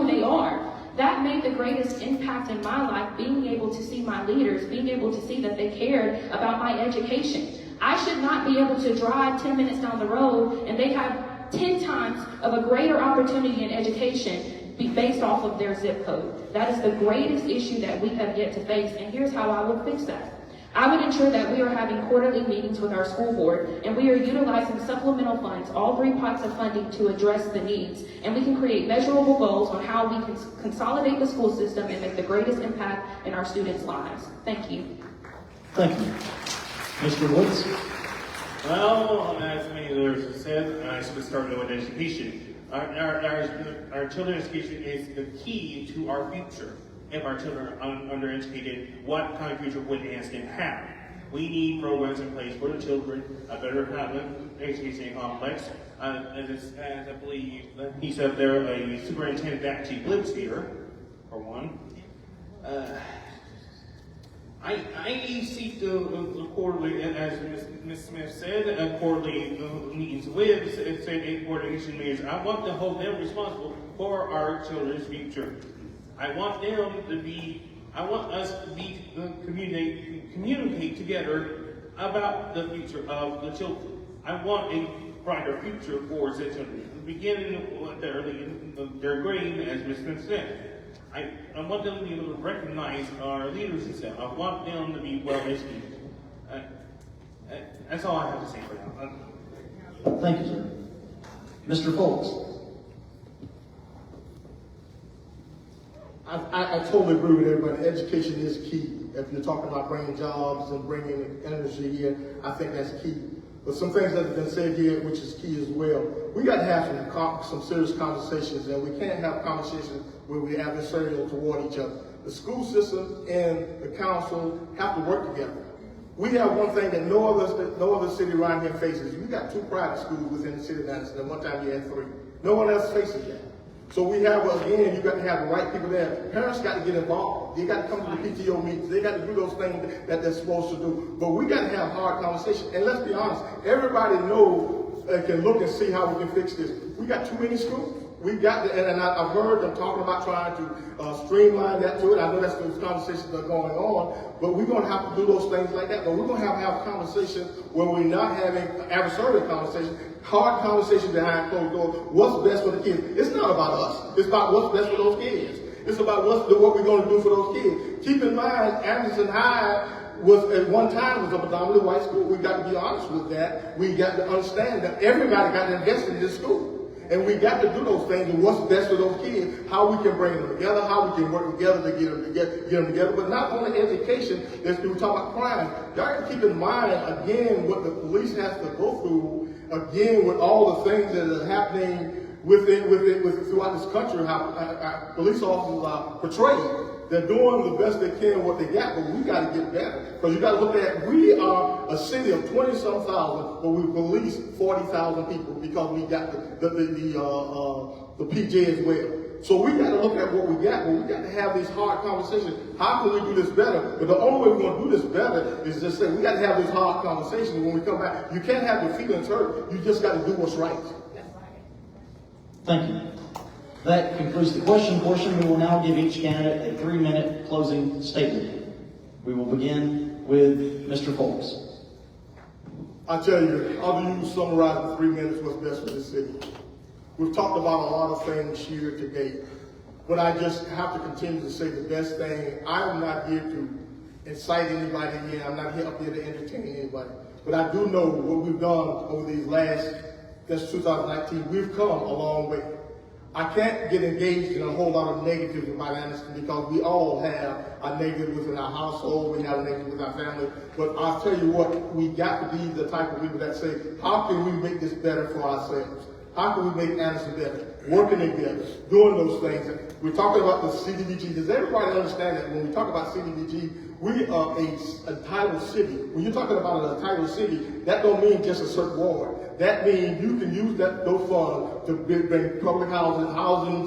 they are. That made the greatest impact in my life, being able to see my leaders, being able to see that they cared about my education. I should not be able to drive 10 minutes down the road and they have 10 times of a greater opportunity in education based off of their zip code. That is the greatest issue that we have yet to face, and here's how I would fix that. I would ensure that we are having quarterly meetings with our school board, and we are utilizing supplemental funds, all 3 pots of funding, to address the needs. And we can create measurable goals on how we can consolidate the school system and make the greatest impact in our students' lives. Thank you. Thank you. Mr. Woods? Well, as many others have said, I should start with education. Our children's education is the key to our future. If our children are undereducated, what kind of future would Anniston have? We need programs in place for the children, a better education complex. As I believe he said there, a superintendent that actually lives here, for one. I seek the quarterly, as Ms. Smith said, quarterly meetings with state coordination meetings. I want to hold them responsible for our children's future. I want us to communicate together about the future of the children. I want a brighter future for the children, beginning with their grade, as Ms. Smith said. I want them to be able to recognize our leaders and stuff. I want them to be well educated. That's all I have to say for now. Thank you, sir. Mr. Foltz? I totally agree with everybody. Education is key. If you're talking about bringing jobs and bringing energy here, I think that's key. But some things that have been said here, which is key as well, we got to have some serious conversations, and we can't have conversations where we have adversarial toward each other. The school system and the council have to work together. We have one thing that no other city around here faces. We got 2 private schools within the city of Anniston, and one time you had 3. No one else faces that. So we have, again, you got to have the right people there. Parents got to get involved. They got to come to the PTO meetings. They got to do those things that they're supposed to do. But we got to have hard conversations. And let's be honest, everybody knows, can look and see how we can fix this. We got too many schools. We got, and I've heard them talking about trying to streamline that to it. I know that's those conversations that are going on, but we're going to have to do those things like that. But we're going to have conversations where we're not having adversarial conversations, hard conversations behind closed doors. What's best for the kids? It's not about us. It's about what's best for those kids. It's about what we're going to do for those kids. Keep in mind, Anniston High was at one time was a predominantly white school. We got to be honest with that. We got to understand that everybody got to invest in this school. And we got to do those things and what's best for those kids, how we can bring them together, how we can work together to get them together. But not only education, as we talk about crime, y'all got to keep in mind, again, what the police has to go through, again, with all the things that are happening throughout this country, how police officers are portrayed. They're doing the best they can what they got, but we got to get better. Because you got to look at, we are a city of 20-some thousand, but we police 40,000 people because we got the PJ as well. So we got to look at what we got, but we got to have these hard conversations. How can we do this better? But the only way we're going to do this better is just say we got to have these hard conversations when we come back. You can't have your feelings hurt. You just got to do what's right. Thank you. That concludes the question portion. We will now give each candidate a 3-minute closing statement. We will begin with Mr. Folks. I tell you, I'll do summarize in 3 minutes what's best for this city. We've talked about a lot of things here today, but I just have to continue to say the best thing. I'm not here to incite anybody again. I'm not here up here to entertain anybody. But I do know what we've done over these since 2019, we've come a long way. I can't get engaged in a whole lot of negatives about Anniston because we all have a negative within our household, we have a negative with our family. But I'll tell you what, we got to be the type of people that say, how can we make this better for ourselves? How can we make Anniston better? Working together, doing those things. We're talking about the CDBG. Does everybody understand that when we talk about CDBG, we are a titled city. When you're talking about a titled city, that don't mean just a certain ward. That means you can use those funds to bring public housing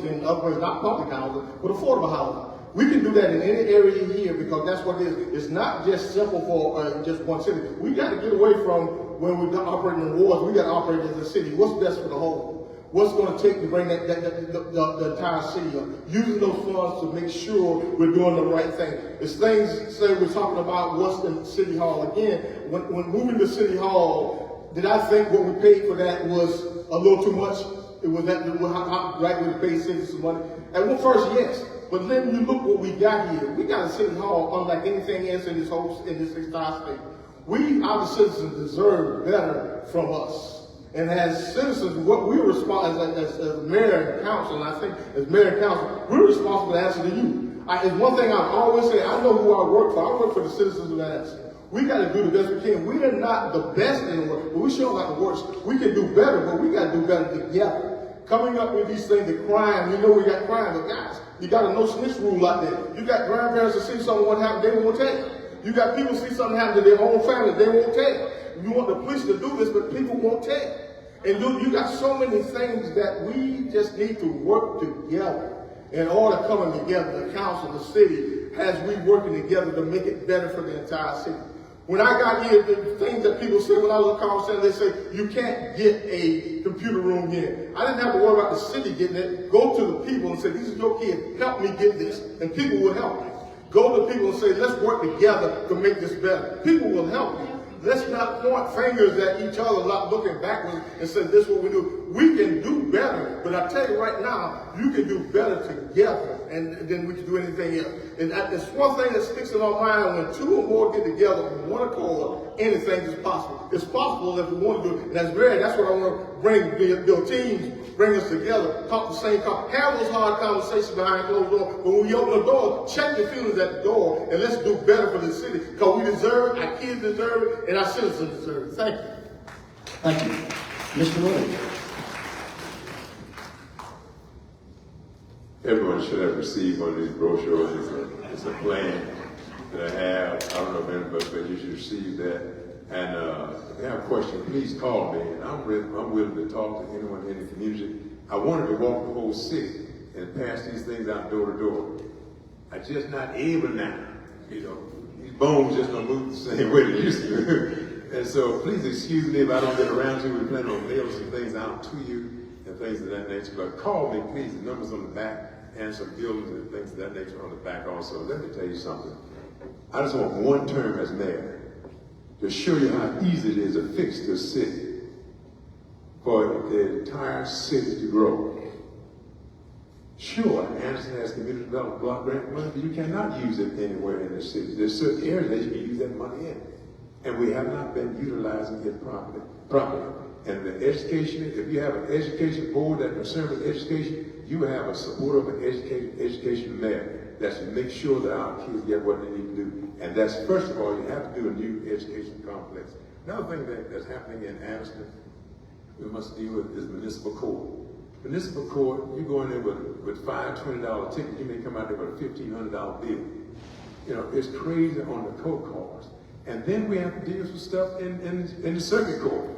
and upgrades, not public housing, but affordable housing. We can do that in any area here because that's what it is. It's not just simple for just one city. We got to get away from when we're operating in wards. We got to operate as a city. What's best for the whole? What's going to take to bring the entire city up? Using those funds to make sure we're doing the right thing. It's things, say we're talking about what's in City Hall. Again, when moving to City Hall, did I think what we paid for that was a little too much? It was how right we paid citizens money? And well, first, yes. But then you look what we got here. We got a City Hall unlike anything else in this entire state. Our citizens deserve better from us. And as citizens, what we respond as mayor and council, and I think as mayor and council, we're responsible to answer to you. It's one thing I always say, I know who I work for. I work for the citizens of Anniston. We got to do the best we can. We are not the best in the world, but we sure not the worst. We can do better, but we got to do better together. Coming up with these things, the crime, we know we got crime, but guys, you got a no snitch rule out there. You got grandparents that see something what happened, they won't tell. You got people see something happen to their own family, they won't tell. You want the police to do this, but people won't tell. And you got so many things that we just need to work together in order coming together. The council, the city, as we working together to make it better for the entire city. When I got here, the things that people say when I was a conversation, they say, you can't get a computer room here. I didn't have to worry about the city getting it. Go to the people and say, these are your kids, help me get this. And people will help you. Go to people and say, let's work together to make this better. People will help you. Let's not point fingers at each other, not looking backwards and say, this is what we do. We can do better, but I tell you right now, you can do better together than we can do anything else. And it's one thing that sticks in our mind, when two or more get together on one accord, anything is possible. It's possible if we want to do it. And that's what I want to build teams, bring us together, talk the same talk, have those hard conversations behind closed doors. But when we open the door, check your feelings at the door, and let's do better for the city. Because we deserve it, our kids deserve it, and our citizens deserve it. Thank you. Thank you. Mr. Willie. Everyone should have received one of these brochures. It's a plan that I have. I don't know if anybody, but you should receive that. And if you have a question, please call me. And I'm willing to talk to anyone in the community. I wanted to walk the whole city and pass these things out door to door. I'm just not able now. You know, these bones just don't move the same way they used to. And so please excuse me if I don't get around to it. We plan on mailing some things out to you and things of that nature. But call me, please. The number's on the back, and some buildings and things of that nature on the back also. Let me tell you something. I just want one term as mayor to show you how easy it is to fix this city, for the entire city to grow. Sure, Anniston has community development block grant money, but you cannot use it anywhere in the city. There's certain areas that you can use that money in. And we have not been utilizing it properly. And the education, if you have an education board that's concerned with education, you have a support of an education mayor that's to make sure that our kids get what they need to do. And that's, first of all, you have to do a new education complex. Another thing that's happening in Anniston, we must deal with is municipal court. Municipal court, you go in there with $5, $20 ticket, you may come out there with a $1,500 bill. You know, it's crazy on the court cars. And then we have to deal with stuff in the circuit court.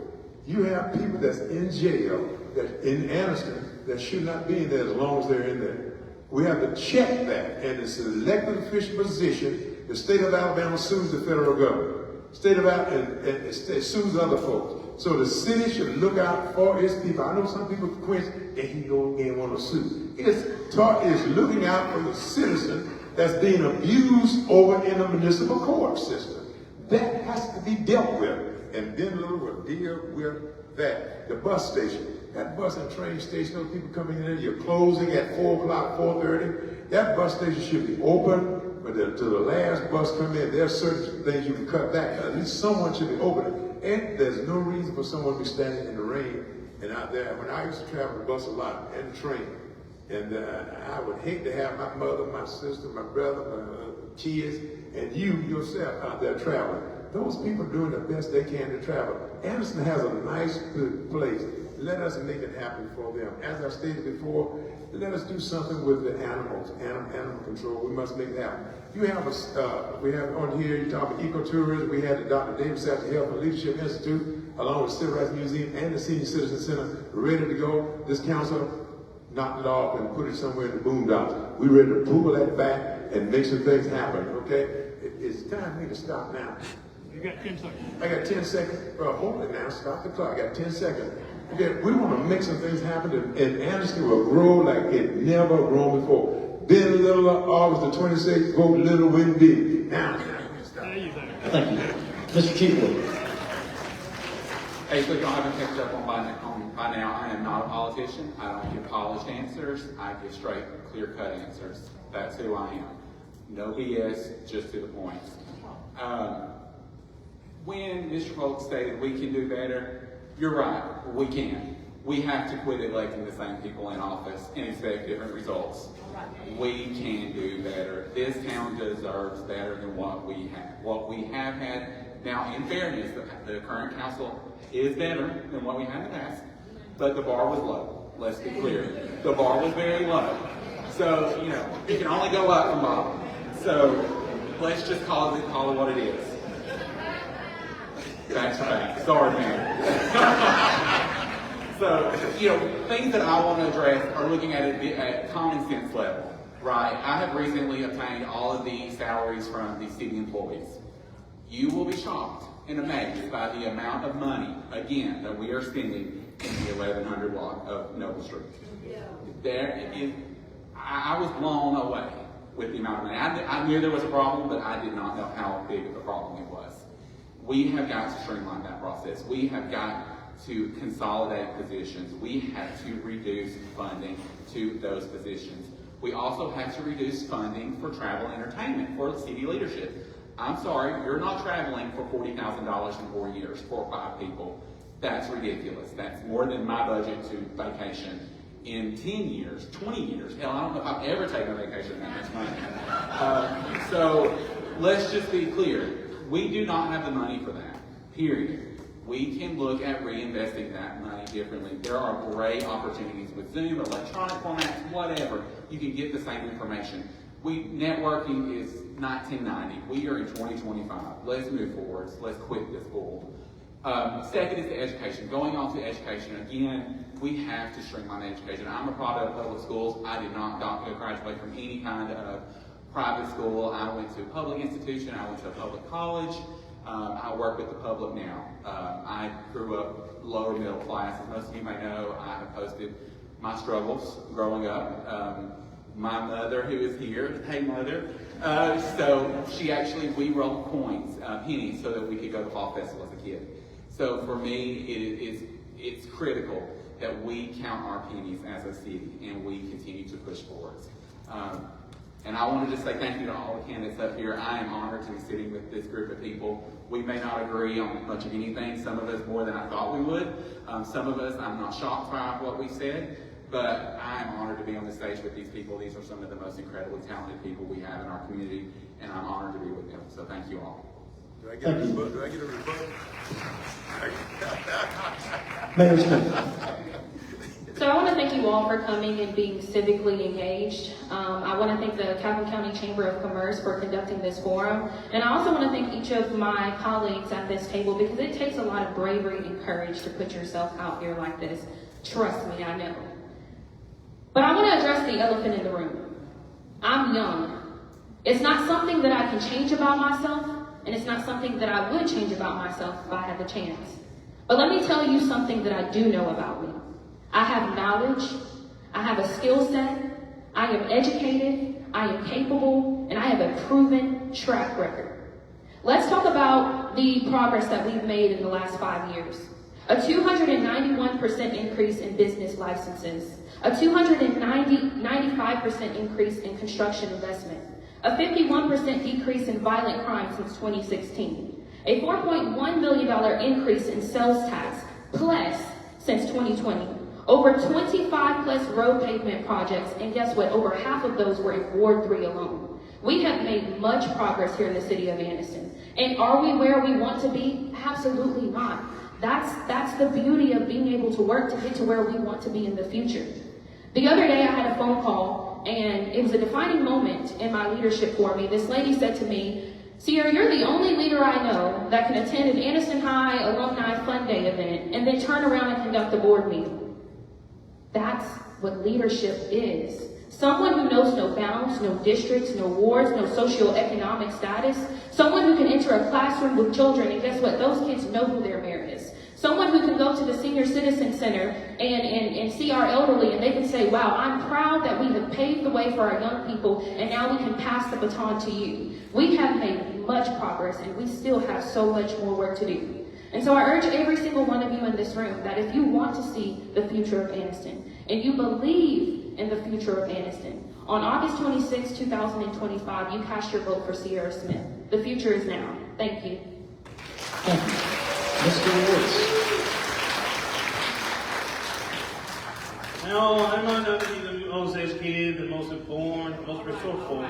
You have people that's in jail, that in Anniston, that should not be in there as long as they're in there. We have to check that, and it's an elected official position. The state of Alabama sues the federal government. State of Alabama and it sues other folks. So the city should look out for its people. I know some people quench and he go again want to sue. It's looking out for the citizen that's being abused over in the municipal court system. That has to be dealt with. And then Little will deal with that. The bus station. That bus and train station, those people coming in there, you're closing at 4 o'clock, 4:30. That bus station should be open, but to the last bus come in, there are certain things you can cut back. At least someone should be open. And there's no reason for someone to be standing in the rain and out there. When I used to travel the bus a lot and the train, and I would hate to have my mother, my sister, my brother, my kids, and you yourself out there traveling. Those people are doing the best they can to travel. Anniston has a nice, good place. Let us make it happen for them. As I stated before, let us do something with the animals, animal control. We must make it happen. You have we have on here, you talk about ecotourism. We had the Dr. Davis at the Health and Leadership Institute, along with the Civil Rights Museum and the Senior Citizen Center, ready to go. This council knocked it off and put it somewhere in the boondocks. We're ready to pull that back and make some things happen, okay? It's time for me to stop now. You got 10 seconds. I got 10 seconds. Well, hold it now. Stop the clock. I got 10 seconds. Okay, we want to make some things happen, and Anniston will grow like it never grown before. Been little, August the 26th, vote little, win big. Now, stop. Thank you. Mr. Chief Whip. Hey, so y'all haven't picked up on by now, I am not a politician. I don't give polished answers. I give straight, clear-cut answers. That's who I am. No BS, just to the point. When Mr. Polk stated we can do better, you're right, we can. We have to quit electing the same people in office and expect different results. We can do better. This town deserves better than what we have. What we have had, now in fairness, the current council is better than what we had in the past, but the bar was low. Let's be clear. The bar was very low. So, you know, it can only go up from bottom. So let's just call it what it is. That's fact. Sorry, man. So, you know, things that I want to address are looking at it at common sense level, right? I have recently obtained all of the salaries from the city employees. You will be shocked and amazed by the amount of money, again, that we are spending in the 1100 block of Noble Street. I was blown away with the amount of money. I knew there was a problem, but I did not know how big of a problem it was. We have got to streamline that process. We have got to consolidate positions. We have to reduce funding to those positions. We also have to reduce funding for travel and entertainment for the city leadership. I'm sorry, you're not traveling for $40,000 in 4 years for 5 people. That's ridiculous. That's more than my budget to vacation in 10 years, 20 years. Hell, I don't know if I've ever taken a vacation that much money. So let's just be clear. We do not have the money for that, period. We can look at reinvesting that money differently. There are great opportunities with Zoom, electronic formats, whatever. You can get the same information. Networking is 1990. We are in 2025. Let's move forward. Let's quit this bull. Second is the education. Going on to education, again, we have to streamline education. I'm a product of public schools. I did not graduate from any kind of private school. I went to a public institution. I went to a public college. I work with the public now. I grew up lower middle class. As most of you may know, I have posted my struggles growing up. My mother, who is here, hey mother, so we rolled coins, pennies, so that we could go to Fall Festival as a kid. So for me, it's critical that we count our pennies as a city and we continue to push forward. And I wanted to say thank you to all the candidates up here. I am honored to be sitting with this group of people. We may not agree on much of anything, some of us more than I thought we would. Some of us, I'm not shocked by what we said, but I am honored to be on the stage with these people. These are some of the most incredibly talented people we have in our community, and I'm honored to be with them. So thank you all. Do I get a rebuttal? Do I get a rebuttal? Mayor Smith. So I want to thank you all for coming and being civically engaged. I want to thank the Calhoun County Chamber of Commerce for conducting this forum. And I also want to thank each of my colleagues at this table because it takes a lot of bravery and courage to put yourself out here like this. Trust me, I know. But I want to address the elephant in the room. I'm young. It's not something that I can change about myself, and it's not something that I would change about myself if I had the chance. But let me tell you something that I do know about me. I have knowledge, I have a skill set, I am educated, I am capable, and I have a proven track record. Let's talk about the progress that we've made in the last 5 years. A 291% increase in business licenses, a 295% increase in construction investment, a 51% decrease in violent crime since 2016, a $4.1 million increase in sales tax plus since 2020, over 25 plus road pavement projects, and guess what? Over half of those were in Ward 3 alone. We have made much progress here in the city of Anniston. And are we where we want to be? Absolutely not. That's the beauty of being able to work to get to where we want to be in the future. The other day I had a phone call, and it was a defining moment in my leadership for me. This lady said to me, "Sierra, you're the only leader I know that can attend an Anniston High Alumni Fun Day event and then turn around and conduct a board meeting." That's what leadership is. Someone who knows no bounds, no districts, no wards, no socioeconomic status. Someone who can enter a classroom with children and guess what? Those kids know who their mayor is. Someone who can go to the Senior Citizen Center and see our elderly and they can say, wow, I'm proud that we have paved the way for our young people and now we can pass the baton to you. We have made much progress and we still have so much more work to do. And so I urge every single one of you in this room that if you want to see the future of Anniston and you believe in the future of Anniston, on August 26, 2025, you cast your vote for Sierra Smith. The future is now. Thank you. Thank you. Mr. Woods. Now, I might not be the most educated, the most informed, the most resourceful.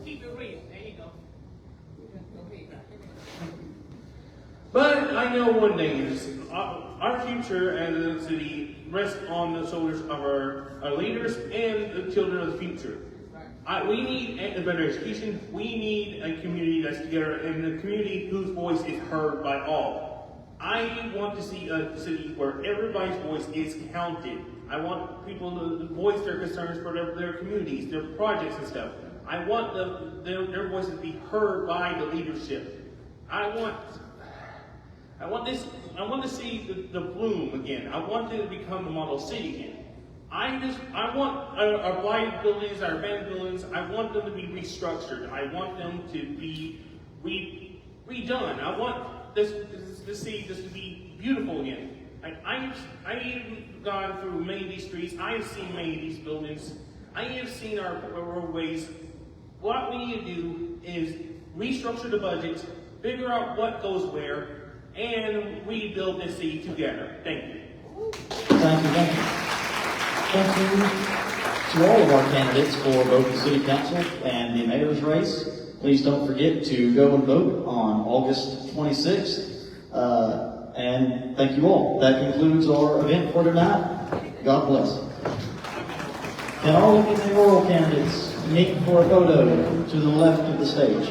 Keep it reading. There you go. But I know one thing is our future as a city rests on the shoulders of our leaders and the children of the future. We need a better education. We need a community that's together and a community whose voice is heard by all. I want to see a city where everybody's voice is counted. I want people to voice their concerns for their communities, their projects and stuff. I want their voices to be heard by the leadership. I want to see the bloom again. I want it to become the model city again. I want our blighted buildings, our abandoned buildings, I want them to be restructured. I want them to be redone. I want this city just to be beautiful again. I've gone through many of these streets. I have seen many of these buildings. I have seen our roadways. What we need to do is restructure the budget, figure out what goes where, and rebuild this city together. Thank you. Thank you. Thank you to all of our candidates for both the City Council and the Mayor's race. Please don't forget to go and vote on August 26th. And thank you all. That concludes our event for tonight. God bless. Can all of the mayoral candidates meet for a photo to the left of the stage?